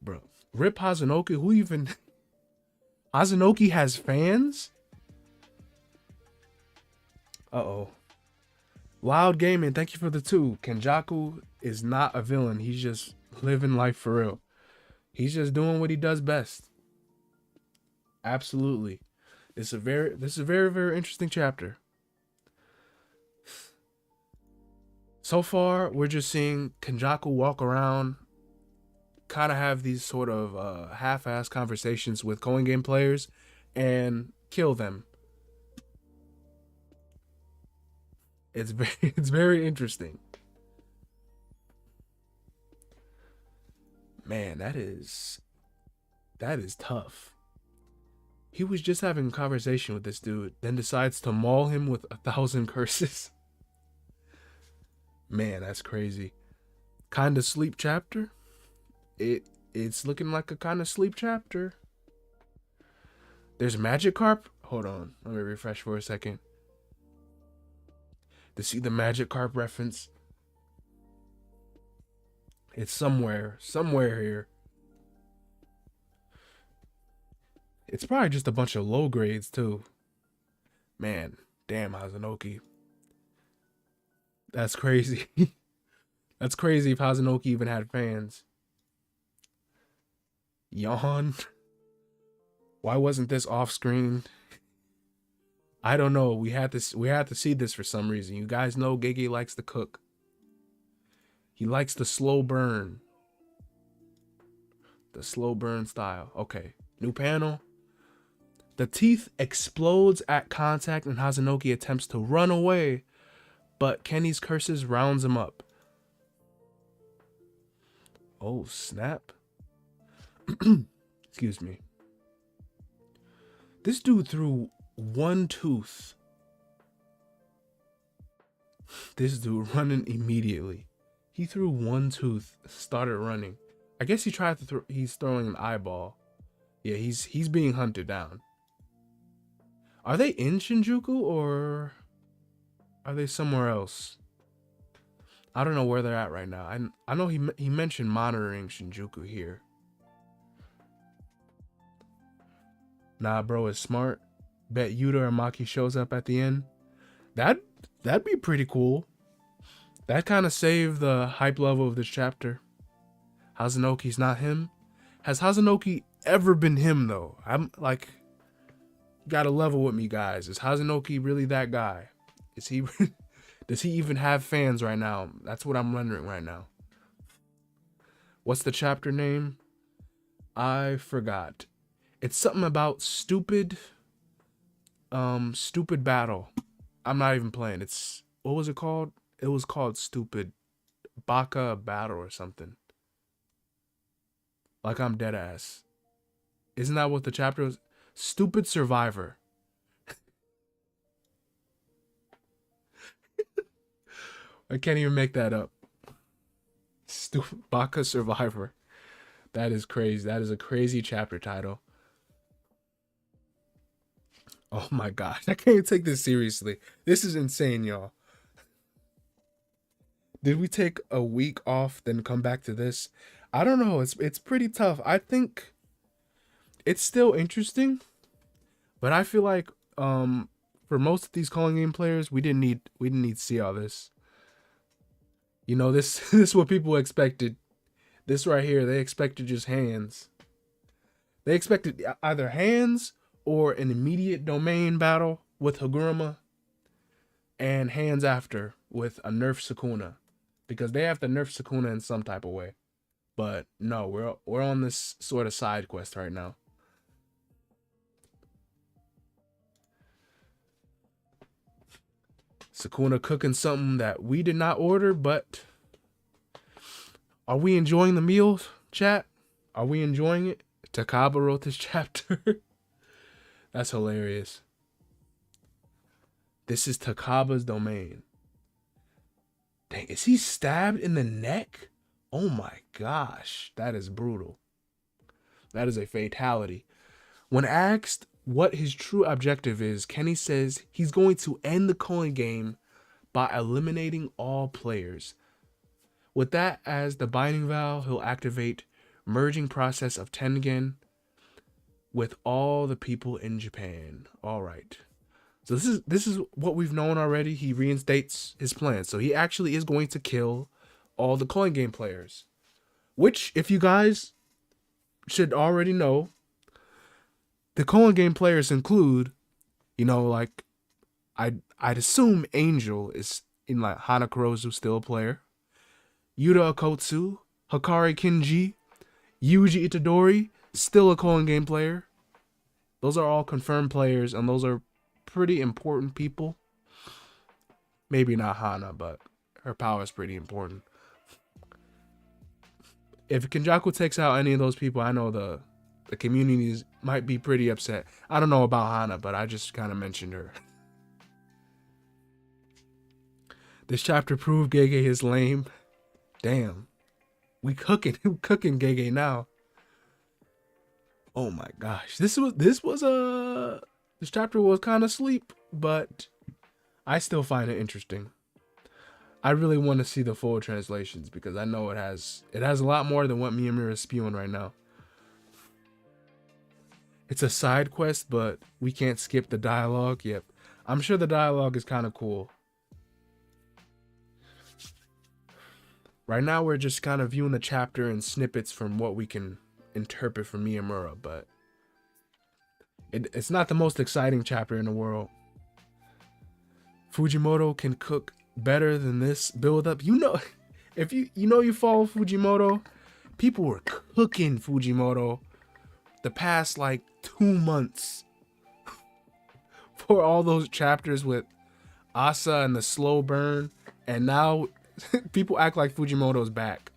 S1: Bro, rip Hazanoki. Who even... Hazanoki has fans? Uh-oh. Loud Gaming, thank you for the 2. Kenjaku is not a villain. He's just living life for real. He's just doing what he does best. Absolutely. This is a very, very interesting chapter. So far, we're just seeing Kenjaku walk around, kind of have these sort of half-ass conversations with Koen Game players and kill them. It's very interesting. Man, that is tough. He was just having a conversation with this dude, then decides to maul him with 1,000 curses. Man, that's crazy. Kind of sleep chapter. It's looking like a kind of sleep chapter. There's Magikarp. Hold on, let me refresh for a second to see the Magikarp reference. It's somewhere here. It's probably just a bunch of low grades too. Man, damn Hazanoki. That's crazy. That's crazy if Hazanoki even had fans. Yawn. Why wasn't this off screen? I don't know. We had to see this for some reason. You guys know Gege likes to cook. He likes the slow burn. The slow burn style. Okay. New panel. The teeth explodes at contact and Hazanoki attempts to run away, but Kenny's curses rounds him up. Oh, snap. Excuse me. This dude threw one tooth. This dude running immediately. He threw one tooth, started running. I guess he tried to throw, he's throwing an eyeball. Yeah, he's being hunted down. Are they in Shinjuku or are they somewhere else? I don't know where they're at right now. I know he mentioned monitoring Shinjuku here. Nah, bro is smart. Bet Yuta or Maki shows up at the end. That'd be pretty cool. That kind of saved the hype level of this chapter. Hazanoki's not him. Has Hazanoki ever been him though? I'm like, you gotta level with me, guys. Is Hazanoki really that guy? Is he? Does he even have fans right now? That's what I'm wondering right now. What's the chapter name? I forgot. It's something about stupid battle. I'm not even playing. It's, what was it called? It was called Stupid Baka Battle or something. Like I'm dead ass. Isn't that what the chapter was? Stupid Survivor. I can't even make that up. Stupid Baka Survivor. That is crazy. That is a crazy chapter title. Oh my gosh. I can't take this seriously. This is insane, y'all. Did we take a week off, then come back to this? I don't know. It's pretty tough. I think it's still interesting, but I feel like for most of these calling game players, we didn't need to see all this. You know, this is what people expected. This right here, they expected just hands. They expected either hands or an immediate domain battle with Haguruma and hands after with a nerf Sukuna, because they have to nerf Sukuna in some type of way. But no, we're on this sort of side quest right now. Sukuna cooking something that we did not order, but are we enjoying the meals, chat? Are we enjoying it? Takaba wrote this chapter. That's hilarious. This is Takaba's domain. Dang, is he stabbed in the neck? Oh my gosh, that is brutal. That is a fatality. When asked what his true objective is, Kenny says he's going to end the Koen game by eliminating all players. With that as the binding vow, he'll activate merging process of Tengen with all the people in Japan. All right. So this is what we've known already. He reinstates his plan. So he actually is going to kill all the coin game players. Which, if you guys should already know, the coin game players include, like I'd assume Angel is in, like Hana Kurozu still a player. Yuta Okotsu, Hikari Kinji, Yuji Itadori, still a coin game player. Those are all confirmed players, and those are pretty important people. Maybe not Hana, but her power is pretty important. If Kenjaku takes out any of those people, I know the communities might be pretty upset. I don't know about Hana, but I just kind of mentioned her. This chapter proved Gege is lame. Damn. We cooking Gege now. Oh my gosh. This chapter was kind of sleep, but I still find it interesting. I really want to see the full translations because I know it has a lot more than what Myamura is spewing right now. It's a side quest, but we can't skip the dialogue. Yep. I'm sure the dialogue is kind of cool. Right now, we're just kind of viewing the chapter and snippets from what we can interpret from Myamura, but it's not the most exciting chapter in the world. Fujimoto can cook better than this build up. If you follow Fujimoto, people were cooking Fujimoto the past like 2 months for all those chapters with Asa and the slow burn, and now people act like Fujimoto's back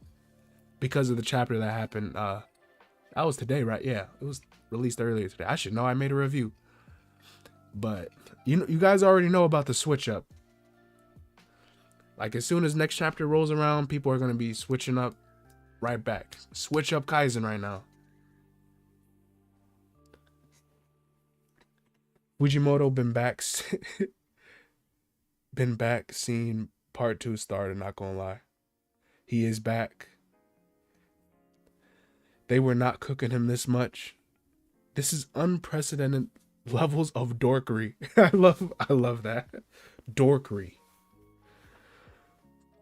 S1: because of the chapter that happened. That was today, right? Yeah, it was released earlier today. I should know. I made a review, but you guys already know about the switch up. Like, as soon as next chapter rolls around, people are going to be switching up right back. Switch up Kaisen right now. Fujimoto been back seeing part 2 started, not gonna lie. He is back. They were not cooking him this much. This is unprecedented levels of dorkery. I love that. Dorkery.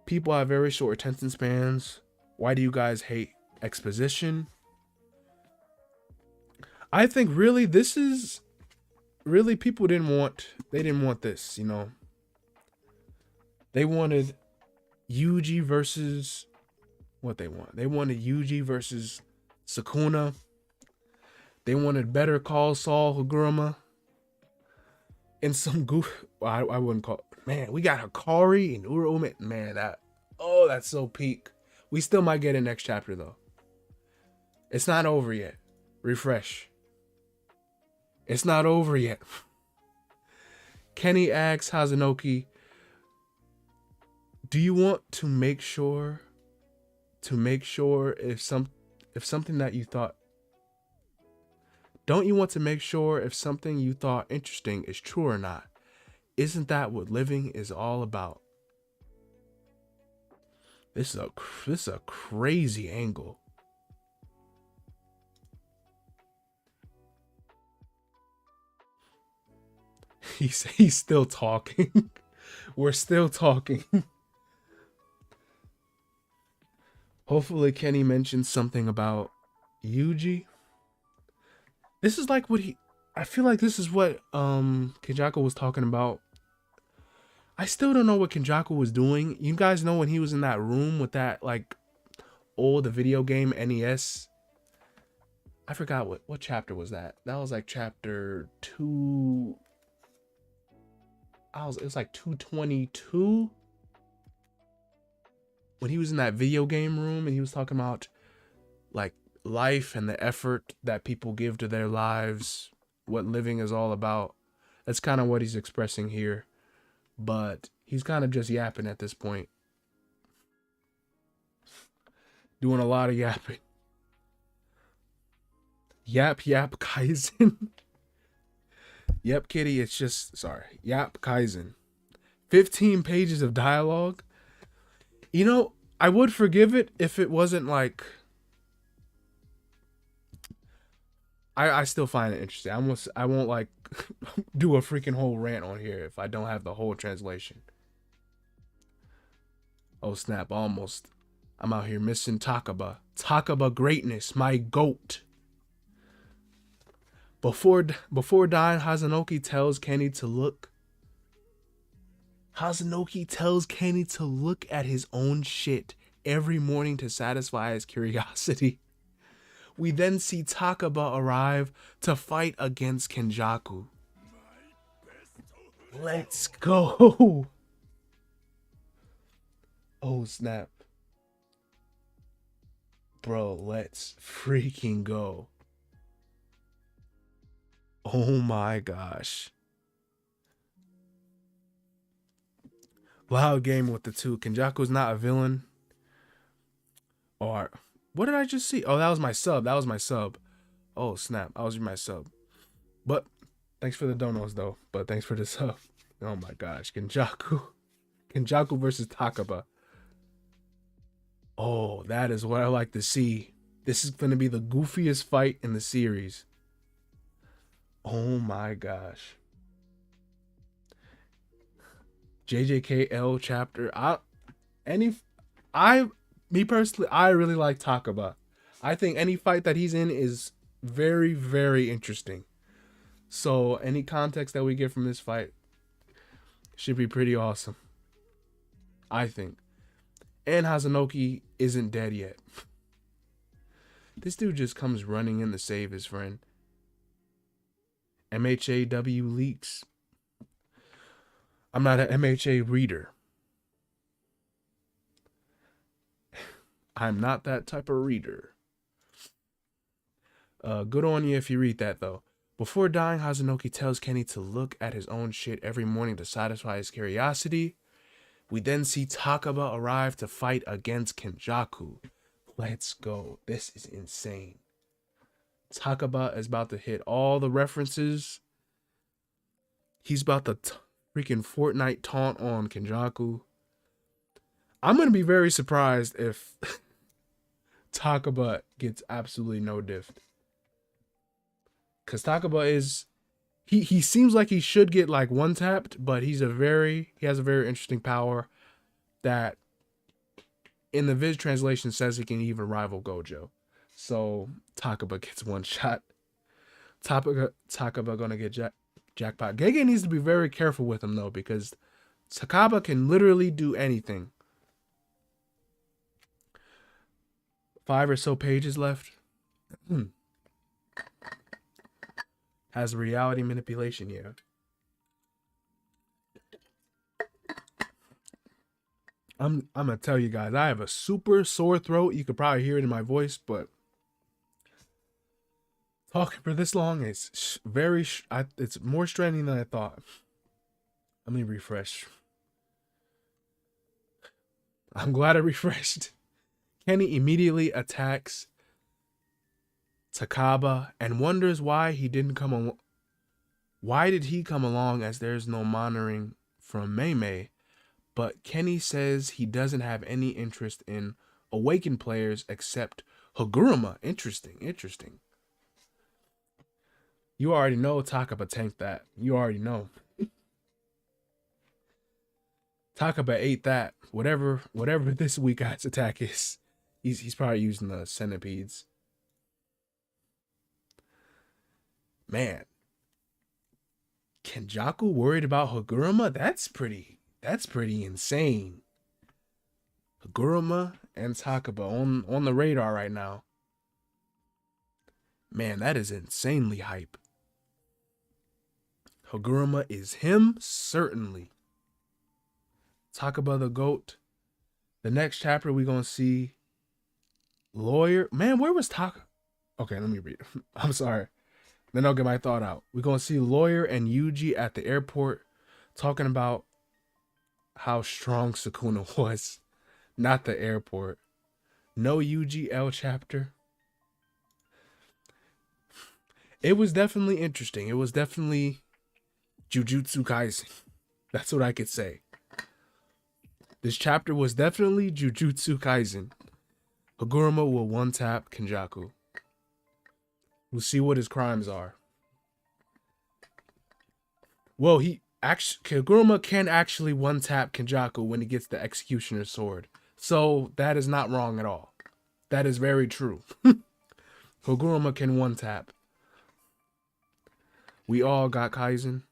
S1: People have very short attention spans. Why do you guys hate exposition? I think really people didn't want this, They wanted Yuji versus what they want. They wanted Yuji versus Sukuna. They wanted Better Call Saul Haguruma. And some goof. Well, I wouldn't call. Man, we got Hikari and Uraume. Man, that's so peak. We still might get it next chapter though. It's not over yet. Refresh. It's not over yet. Kenny asks Hazunoki, do you want to make sure if something that you thought, don't you want to make sure if something you thought interesting is true or not? Isn't that what living is all about? This is a crazy angle. He's still talking. We're still talking. Hopefully Kenny mentions something about Yuji. This is like I feel like this is what Kenjaku was talking about. I still don't know what Kenjaku was doing. You guys know when he was in that room with that like old video game NES. I forgot what chapter was that. That was like chapter 2. It was like 222. When he was in that video game room and he was talking about like life and the effort that people give to their lives, what living is all about. That's kind of what he's expressing here. But he's kind of just yapping at this point. Doing a lot of yapping. Yap Kaisen. Yep, kitty, it's just, sorry. Yap Kaisen. 15 pages of dialogue. I would forgive it if it wasn't like, I still find it interesting. I won't like do a freaking whole rant on here if I don't have the whole translation. Oh snap! Almost. I'm out here missing Takaba. Takaba greatness, my goat. Before dying, Hazanoki tells Kenny to look. Hazanoki tells Kenny to look at his own shit every morning to satisfy his curiosity. We then see Takaba arrive to fight against Kenjaku. Let's go. Oh snap. Bro, let's freaking go. Oh my gosh. Loud game with the two. Kenjaku's not a villain. Or what did I just see? Oh, that was my sub. That was my sub. Oh snap. I was my sub. But thanks for the donos though. But thanks for the sub. Oh my gosh. Kenjaku. Kenjaku versus Takaba. Oh, that is what I like to see. This is going to be the goofiest fight in the series. Oh my gosh. JJKL chapter. Me personally, I really like Takaba. I think any fight that he's in is very, very interesting. So any context that we get from this fight should be pretty awesome, I think. And Hazanoki isn't dead yet. This dude just comes running in to save his friend. MHAW leaks. I'm not an MHA reader. I'm not that type of reader. Good on you if you read that, though. Before dying, Hazanoki tells Kenny to look at his own shit every morning to satisfy his curiosity. We then see Takaba arrive to fight against Kenjaku. Let's go. This is insane. Takaba is about to hit all the references. He's about to freaking Fortnite taunt on Kenjaku. I'm going to be very surprised if Takaba gets absolutely no diff. Because Takaba is... He seems like he should get like one tapped, but he has a very interesting power that in the Viz translation says he can even rival Gojo. So Takaba gets one shot. Takaba gonna get jackpot. Gege needs to be very careful with him though, because Takaba can literally do anything. 5 or so pages left. Has reality manipulation, yeah. I'm gonna tell you guys, I have a super sore throat. You could probably hear it in my voice, but talking for this long is it's more straining than I thought. Let me refresh. I'm glad I refreshed. Kenny immediately attacks Takaba and wonders why he didn't come along. Why did he come along as there's no monitoring from Mei? But Kenny says he doesn't have any interest in awakened players except Haguruma. Interesting. You already know Takaba tanked that. You already know. Takaba ate that. Whatever this weak guy's attack is, he's probably using the centipedes. Man, Kenjaku worried about Haguruma? That's pretty insane. Haguruma and Takaba on the radar right now. Man, that is insanely hype. Haguruma is him, certainly. Takaba the GOAT. The next chapter we're gonna see Lawyer. Man, where was Takaba? Okay, let me read. I'm sorry. Then I'll get my thought out. We're going to see Lawyer and Yuji at the airport talking about how strong Sukuna was. Not the airport. No Yuji L chapter. It was definitely interesting. It was definitely Jujutsu Kaisen. That's what I could say. This chapter was definitely Jujutsu Kaisen. Haguruma will one-tap Kenjaku. We'll see what his crimes are. Well, Kaguruma can actually one tap Kenjaku when he gets the Executioner's Sword. So that is not wrong at all. That is very true. Kaguruma can one tap. We all got Kaisen.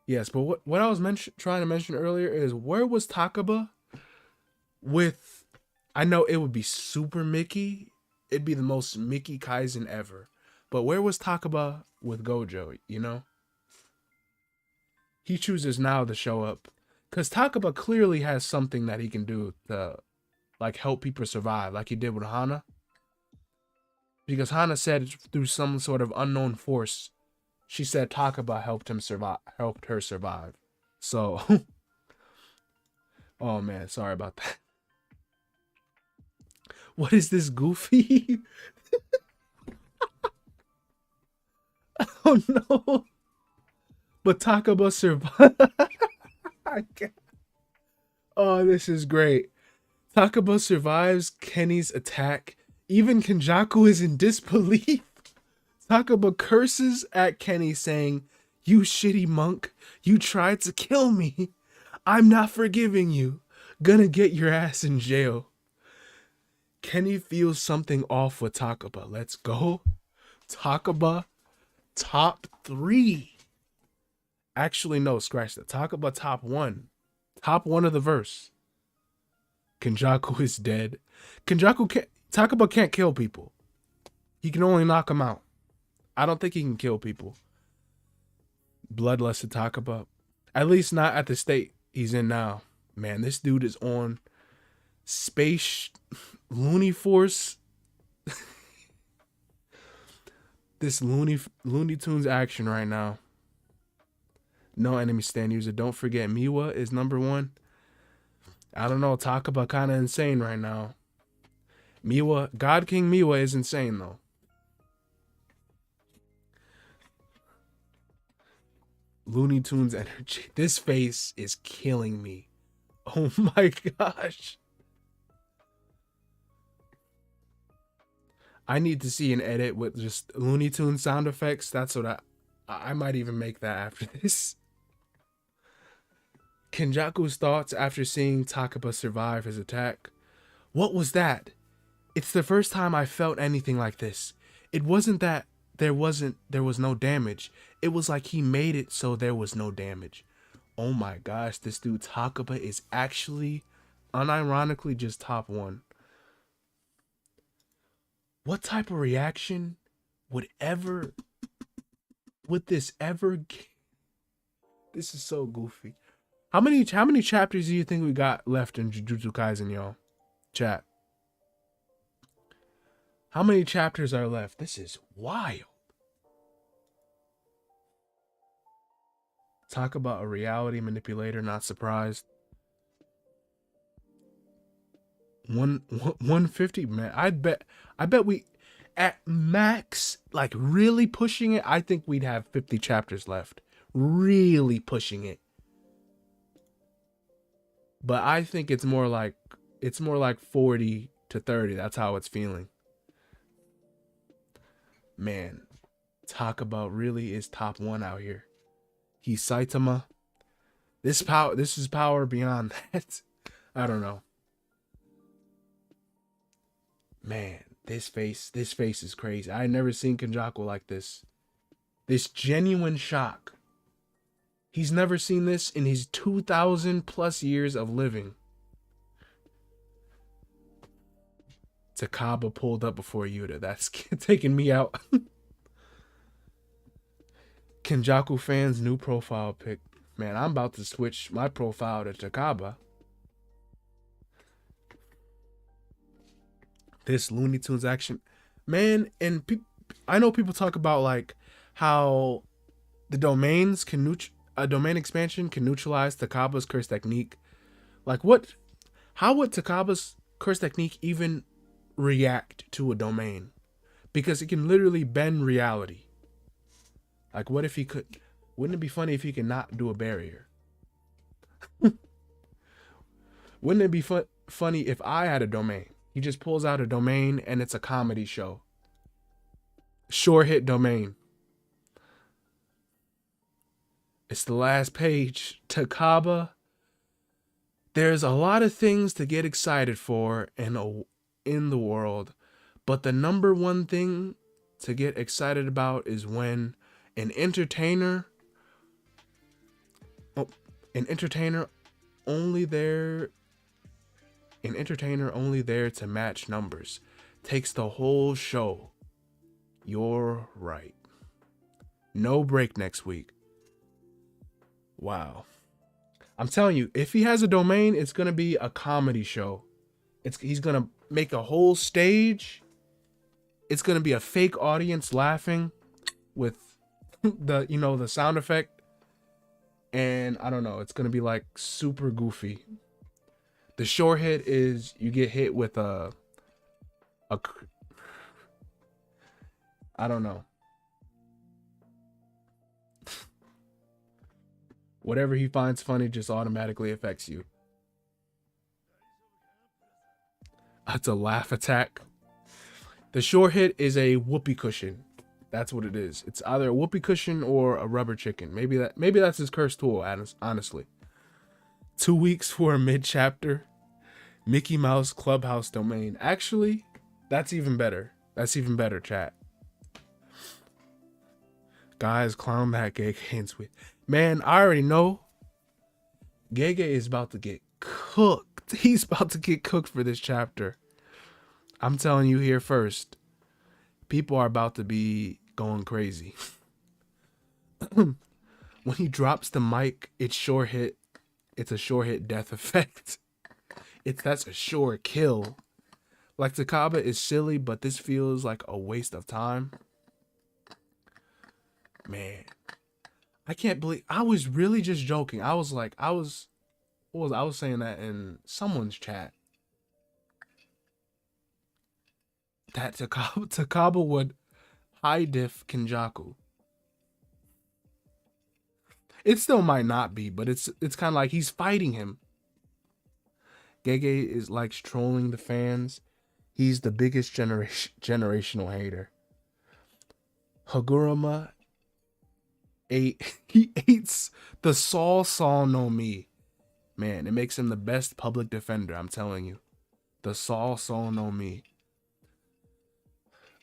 S1: Yes, but what I was trying to mention earlier is, where was Takaba with... I know it would be super Mickey. It'd be the most Mickey Kaisen ever. But where was Takaba with Gojo, you know? He chooses now to show up. Because Takaba clearly has something that he can do to, like, help people survive, like he did with Hana. Because Hana said through some sort of unknown force, she said Takaba helped her survive. So, oh man, sorry about that. What is this, Goofy? Oh no. But Takaba survived. Oh, this is great. Takaba survives Kenny's attack. Even Kenjaku is in disbelief. Takaba curses at Kenny, saying, "You shitty monk, you tried to kill me. I'm not forgiving you. Gonna get your ass in jail." Kenny feels something off with Takaba. Let's go. Takaba, top 3. Actually, no, scratch that. Takaba, top 1. Top 1 of the verse. Kenjaku is dead. Takaba can't kill people. He can only knock them out. I don't think he can kill people. Bloodlust Takaba. At least not at the state he's in now. Man, this dude is on Space Looney Force. This Looney Tunes action right now. No enemy stand user. Don't forget, Miwa is number 1. I don't know. Takaba kind of insane right now. God King Miwa is insane though. Looney Tunes energy. This face is killing me. Oh my gosh. I need to see an edit with just Looney Tunes sound effects. That's what I might even make that after this. Kenjaku's thoughts after seeing Takaba survive his attack. What was that? It's the first time I felt anything like this. It wasn't that there was no damage. It was like he made it so there was no damage. Oh my gosh, this dude Takaba is actually unironically just top 1. What type of reaction would this ever get? This is so goofy. How many chapters do you think we got left in Jujutsu Kaisen, y'all? Chat. How many chapters are left? This is wild. Talk about a reality manipulator, not surprised. 150, man. I bet we, at max, like really pushing it, I think we'd have 50 chapters left. Really pushing it. But I think it's more like 40 to 30. That's how it's feeling. Man, Takaba really is top 1 out here. He's Saitama. This is power beyond that. I don't know. Man, this face is crazy. I never seen Kenjaku like this. This genuine shock. He's never seen this in his 2,000 plus years of living. Takaba pulled up before Yuta. That's taking me out. Kenjaku fans, new profile pic. Man, I'm about to switch my profile to Takaba. This Looney Tunes action. Man, and I know people talk about like how the domains can a domain expansion can neutralize Takaba's curse technique. Like how would Takaba's curse technique even react to a domain? Because it can literally bend reality. Like what if he could, wouldn't it be funny if he could not do a barrier? Wouldn't it be funny if I had a domain? He just pulls out a domain and it's a comedy show. Short hit domain. It's the last page. Takaba. There's a lot of things to get excited for in the world, but the number one thing to get excited about is when an entertainer, oh, an entertainer only there, an entertainer only there to match numbers, takes the whole show. You're right. No break next week. Wow. I'm telling you, if he has a domain, it's gonna be a comedy show. He's gonna make a whole stage. It's gonna be a fake audience laughing with the sound effect, and I don't know. It's gonna be like super goofy. The short hit is you get hit with a I don't know. Whatever he finds funny just automatically affects you. It's a laugh attack. The short hit is a whoopee cushion. That's what it is. It's either a whoopee cushion or a rubber chicken. Maybe that's his cursed tool, honestly. 2 weeks for a mid-chapter. Mickey Mouse Clubhouse domain. Actually, that's even better. That's even better, chat. Guys, clown that Gege and sweet. Man, I already know Gege is about to get cooked. He's about to get cooked for this chapter. I'm telling you here first. People are about to be going crazy. When he drops the mic, it's short hit. It's a short hit death effect. That's a sure kill. Like, Takaba is silly, but this feels like a waste of time. Man, I can't believe I was really just joking. I was saying that in someone's chat. That Takaba would high diff Kenjaku. It still might not be, but it's kind of like he's fighting him. Gege is like trolling the fans. He's the biggest generational hater. Haguruma he hates the Saw no Mi. Man, it makes him the best public defender, I'm telling you. The Saw no Mi.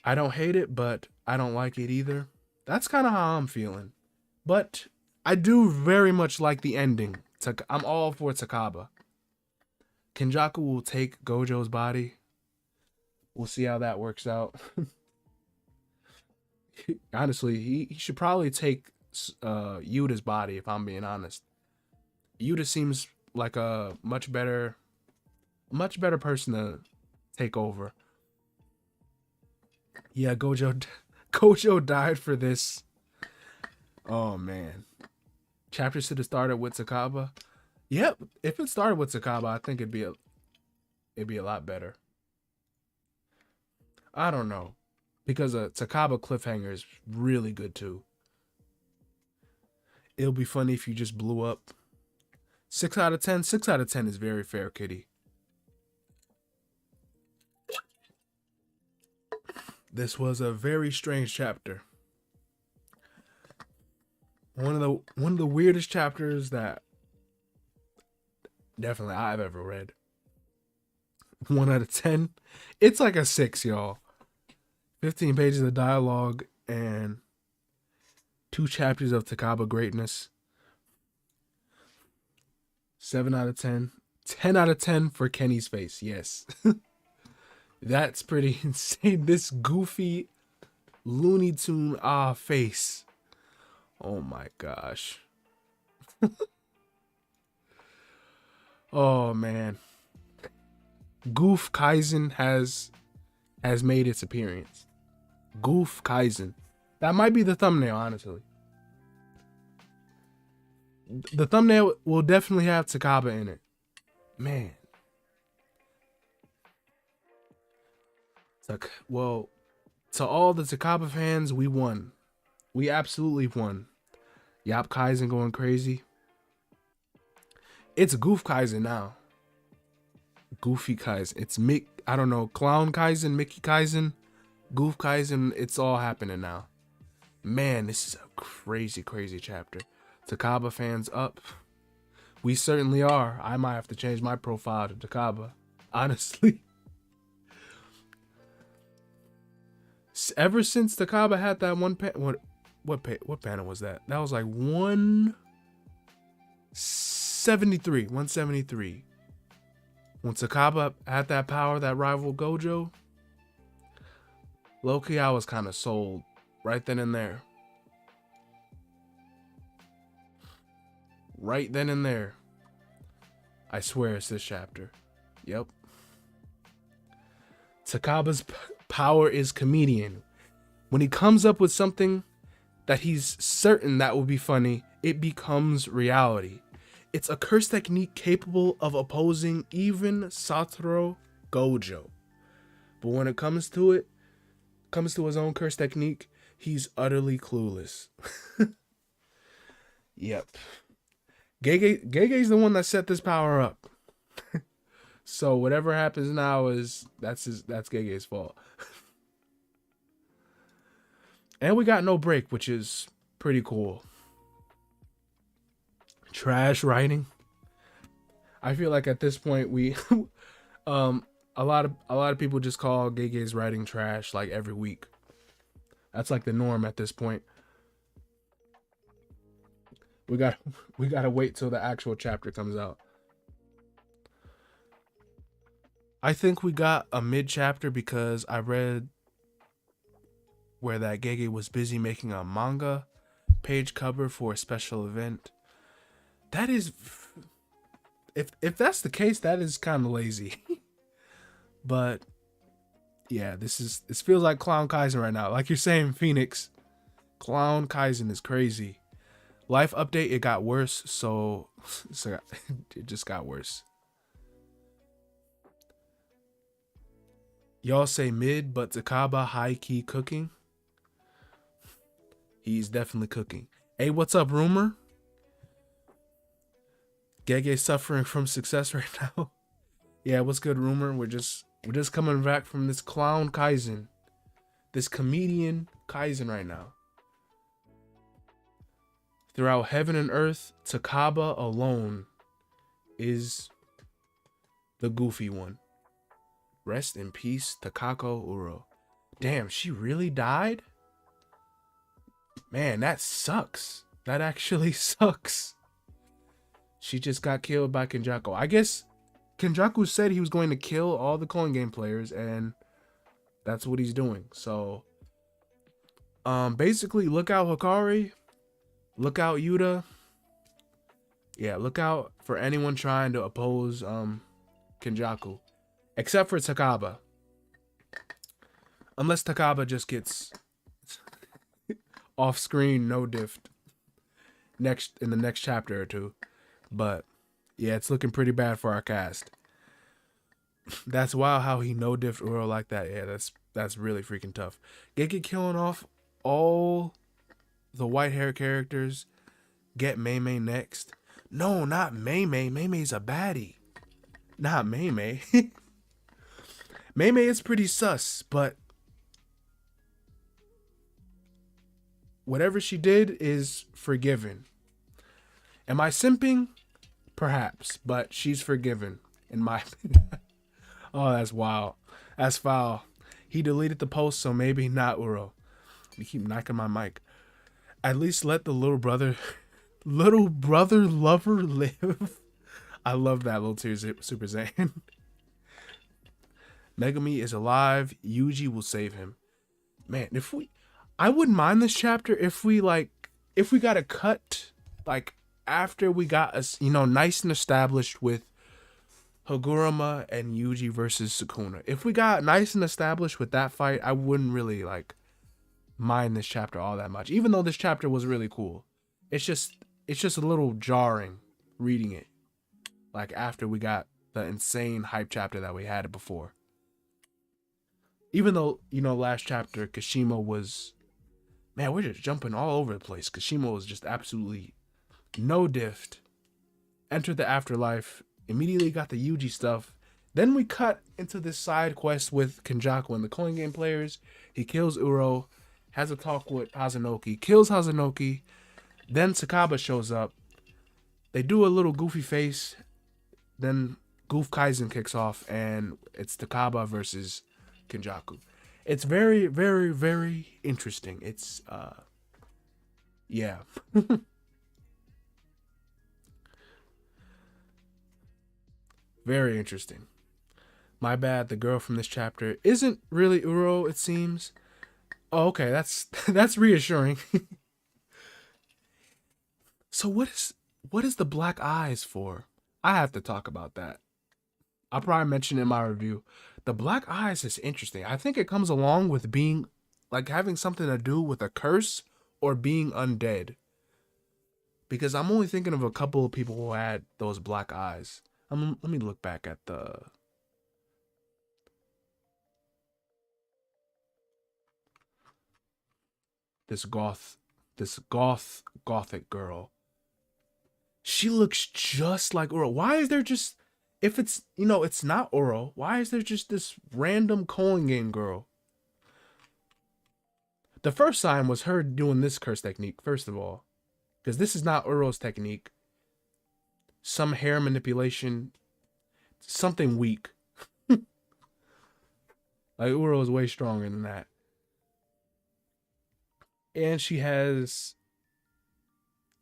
S1: I don't hate it, but I don't like it either. That's kind of how I'm feeling. But I do very much like the ending. I'm all for Takaba. Kenjaku will take Gojo's body. We'll see how that works out. Honestly, he should probably take Yuda's body, if I'm being honest. Yuta seems like a much better person to take over. Yeah, Gojo died for this. Oh man. Chapter should have started with Takaba. Yep, if it started with Takaba, I think it'd be a lot better. I don't know. Because a Takaba cliffhanger is really good too. It'll be funny if you just blew up. 6 out of 10. 6 out of 10 is very fair, kitty. This was a very strange chapter. One of the weirdest chapters that definitely I've ever read. 1 out of 10. It's like a 6, y'all. 15 pages of dialogue and 2 chapters of Takaba greatness. 7 out of 10. 10 out of 10 for Kenny's face. Yes. That's pretty insane. This goofy Looney Tune face. Oh my gosh. Oh man. Goof Kaisen has made its appearance. Goof Kaisen. That might be the thumbnail, honestly. The thumbnail will definitely have Takaba in it. Man. Well, to all the Takaba fans, we won. We absolutely won. Yap Kaisen going crazy. It's Goof Kaisen now. Goofy Kaisen. It's I don't know, Clown Kaisen, Mickey Kaisen. Goof Kaisen, it's all happening now. Man, this is a crazy, crazy chapter. Takaba fans up. We certainly are. I might have to change my profile to Takaba. Honestly. Ever since Takaba had that one what panel was that? That was like 173. 173. When Takaba had that power that rivaled Gojo, low-key, I was kind of sold right then and there. Right then and there. I swear it's this chapter. Yep. Takaba's power is comedian. When he comes up with something that he's certain that will be funny, it becomes reality. It's a curse technique capable of opposing even Satoru Gojo. But when it comes to his own curse technique, he's utterly clueless. Yep. Gege's the one that set this power up. So whatever happens now that's Gege's fault. And we got no break, which is pretty cool. Trash writing. I feel like at this point we a lot of people just call Gege's writing trash like every week. That's like the norm at this point. We gotta wait till the actual chapter comes out. I think we got a mid chapter because I read where that Gege was busy making a manga page cover for a special event. That is, if that's the case, that is kind of lazy. But yeah, this feels like Clown Kaisen right now. Like you're saying, Phoenix, Clown Kaisen is crazy. Life update, it got worse, so it just got worse. Y'all say mid, but Takaba high-key cooking. He's definitely cooking. Hey, what's up, Rumor? Gege suffering from success right now. Yeah, what's good, Rumor? We're just coming back from this Clown Kaisen. This comedian Kaisen right now. Throughout heaven and earth, Takaba alone is the goofy one. Rest in peace, Takako Uro. Damn, she really died? Man, that sucks. That actually sucks. She just got killed by Kenjaku. I guess Kenjaku said he was going to kill all the coin game players, and that's what he's doing. So, basically, look out Hikari. Look out Yuta. Yeah, look out for anyone trying to oppose Kenjaku. Except for Takaba. Unless Takaba just gets off-screen no-diffed in the next chapter or two. But yeah, it's looking pretty bad for our cast. That's wild how he no-diffed Uro like that. Yeah, that's really freaking tough. Gege killing off all the white hair characters. Get Mei Mei next. No, not Mei Mei. Mei Mei's a baddie. Not Mei Mei. Mei Mei is pretty sus, but whatever she did is forgiven. Am I simping? Perhaps, but she's forgiven, in my opinion. Oh, that's wild. That's foul. He deleted the post, so maybe not Uro. You keep knocking my mic. At least let the little brother lover live. I love that little tear Super Saiyan. Megami is alive. Yuji will save him. Man, I wouldn't mind this chapter if we got a cut, like after we got us, nice and established with Haguruma and Yuji versus Sukuna. If we got nice and established with that fight, I wouldn't really mind this chapter all that much. Even though this chapter was really cool, it's just a little jarring reading it. Like after we got the insane hype chapter that we had before. Even though, last chapter, Kashima was... Man, we're just jumping all over the place. Kashima was just absolutely no-diffed. Entered the afterlife. Immediately got the Yuji stuff. Then we cut into this side quest with Kenjaku and the coin game players. He kills Uro, has a talk with Hazanoki, kills Hazanoki. Then Sakaba shows up. They do a little goofy face. Then Goof Kaisen kicks off, and it's Takaba versus Kenjaku. It's very, very, very interesting. It's yeah. Very interesting. My bad, the girl from this chapter isn't really Uro, it seems. Oh, okay, that's that's reassuring. So what is the black eyes for? I have to talk about that. I'll probably mention it in my review. The black eyes is interesting. I think it comes along with being like having something to do with a curse or being undead. Because I'm only thinking of a couple of people who had those black eyes. Let me look back at this goth gothic girl. She looks just like Uro. Why is there just, if it's, it's not Uro, why is there just this random coin game girl? The first sign was her doing this curse technique, first of all. Because this is not Uro's technique. Some hair manipulation. Something weak. Like Uro is way stronger than that. And she has,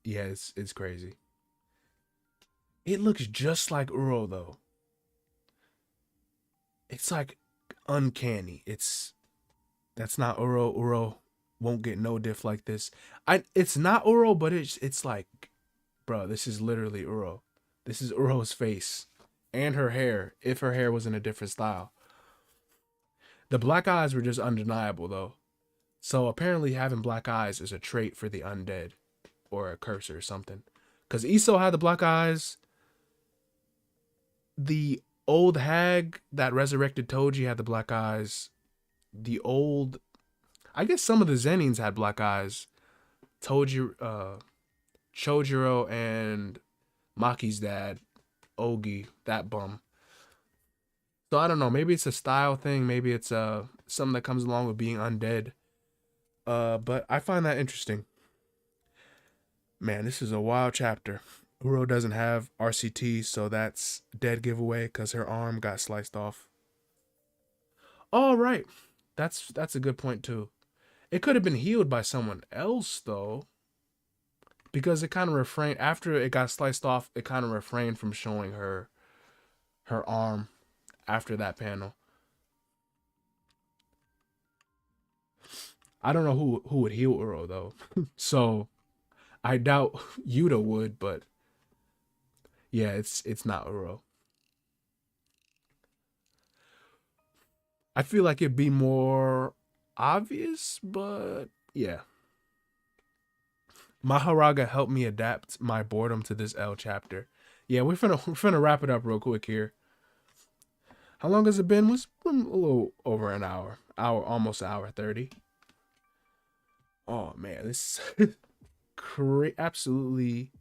S1: yeah, it's crazy. It looks just like Uro though. It's like uncanny. That's not Uro. Uro won't get no diff like this. It's not Uro, but it's like, bro, this is literally Uro. This is Uro's face and her hair, if her hair was in a different style. The black eyes were just undeniable though. So apparently having black eyes is a trait for the undead or a curse or something. Cause Iso had the black eyes. The old hag that resurrected Toji had the black eyes. The old, I guess some of the Zenins had black eyes. Chojuro and Maki's dad, Ogi, that bum. So I don't know. Maybe it's a style thing. Maybe it's something that comes along with being undead. But I find that interesting. Man, this is a wild chapter. Uro doesn't have RCT, so that's dead giveaway because her arm got sliced off. All right, that's a good point too. It could have been healed by someone else though, because it kind of refrained after it got sliced off. It kind of refrained from showing her arm after that panel. I don't know who would heal Uro though, so I doubt Yuta would, but yeah, it's not Uro. I feel like it'd be more obvious, but yeah. Maharaga helped me adapt my boredom to this L chapter. Yeah, we're finna wrap it up real quick here. How long has it been? Was a little over an hour. Almost an hour 30. Oh man, this is absolutely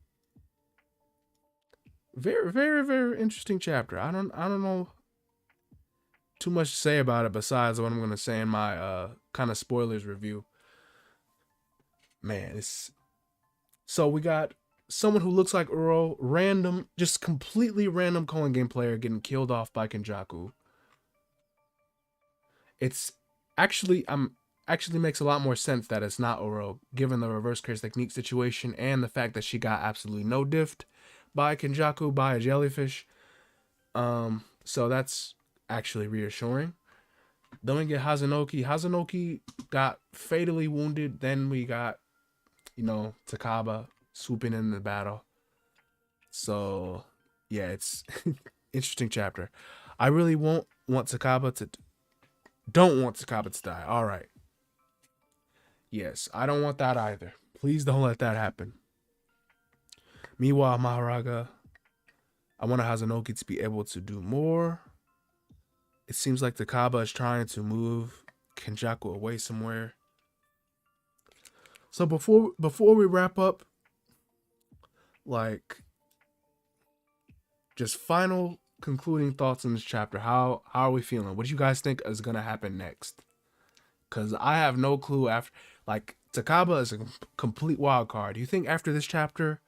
S1: very, very, very interesting chapter. I don't know too much to say about it besides what I'm gonna say in my kind of spoilers review. Man, it's so we got someone who looks like Uro, random, just completely random coin game player getting killed off by Kenjaku. It's actually makes a lot more sense that it's not Uro, given the reverse curse technique situation and the fact that she got absolutely no diffed by Kenjaku by a jellyfish. So that's actually reassuring. Then we get Hazanoki. Hazanoki got fatally wounded. Then we got, Takaba swooping in the battle. So yeah, it's interesting chapter. I really don't want Takaba to die. All right. Yes, I don't want that either. Please don't let that happen. Meanwhile, Maharaga, I want Hazanoki to be able to do more. It seems like Takaba is trying to move Kenjaku away somewhere. So before we wrap up, like, just final concluding thoughts on this chapter. How are we feeling? What do you guys think is gonna happen next? Because I have no clue. After, like, Takaba is a complete wild card. Do you think after this chapter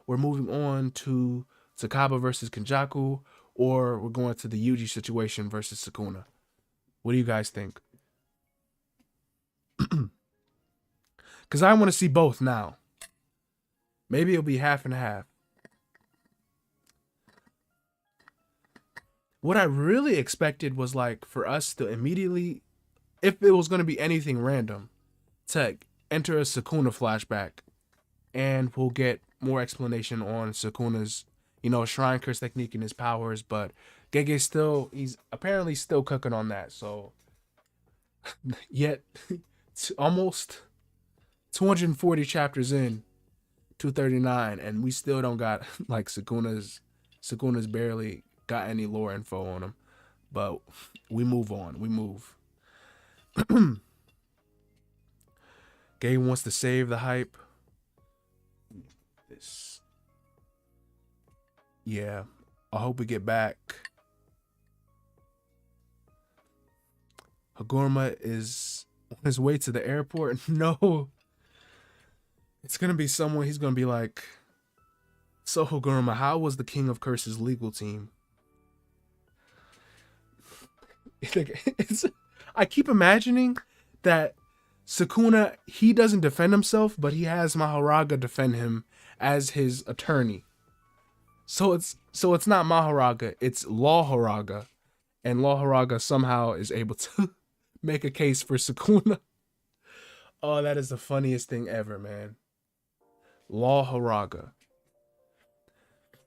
S1: we're moving on to Takaba versus Kenjaku, or we're going to the Yuji situation versus Sukuna? What do you guys think? Because I want to see both now. Maybe it'll be half and half. What I really expected was like for us to immediately, if it was going to be anything random, to enter a Sukuna flashback, and we'll get more explanation on Sukuna's, shrine curse technique and his powers. But he's apparently still cooking on that. So, yet, almost 240 chapters in, 239, and we still don't got like Sukuna's barely got any lore info on him. But we move on. We move. Gay wants to save the hype. This, yeah. I hope we get back. Hagorma is on his way to the airport. No. It's gonna be someone. He's gonna be like, so Hagorma, how was the King of Curses legal team? I keep imagining that Sukuna, he doesn't defend himself, but he has Mahoraga defend him as his attorney. So it's not Mahoraga, it's Law Horaga, and Law Horaga somehow is able to make a case for Sukuna. Oh, that is the funniest thing ever, man. Law Horaga.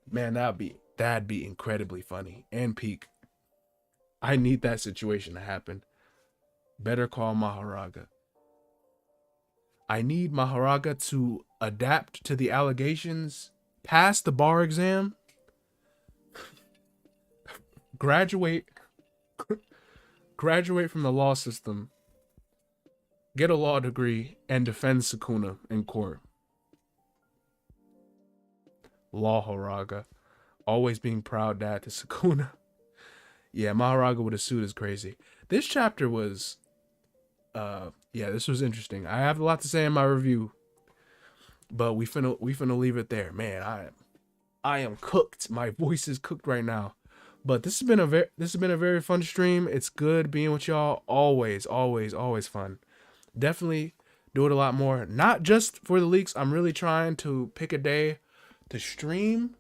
S1: Man, that'd be incredibly funny and peak. I need that situation to happen. Better call Mahoraga. I need Mahoraga to adapt to the allegations, pass the bar exam, graduate from the law system, get a law degree, and defend Sukuna in court. Law Horaga. Always being proud dad to Sukuna. Yeah, Mahoraga with a suit is crazy. This chapter was this was interesting. I have a lot to say in my review, but we finna leave it there. Man, I am cooked. My voice is cooked right now. But this has been a very fun stream. It's good being with y'all. Always fun. Definitely do it a lot more. Not just for the leaks. I'm really trying to pick a day to stream.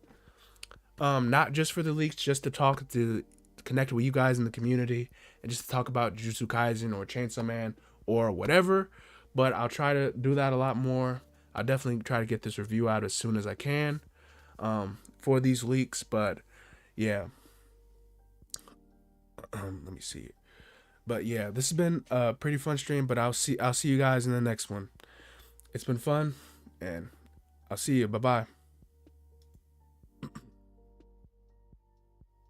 S1: Not just for the leaks, just to connect with you guys in the community and just to talk about Jujutsu Kaisen or Chainsaw Man or whatever. But I'll try to do that a lot more. I'll definitely try to get this review out as soon as I can for these leaks. But yeah, let me see. But yeah, this has been a pretty fun stream. But I'll see you guys in the next one. It's been fun, and I'll see you. Bye bye.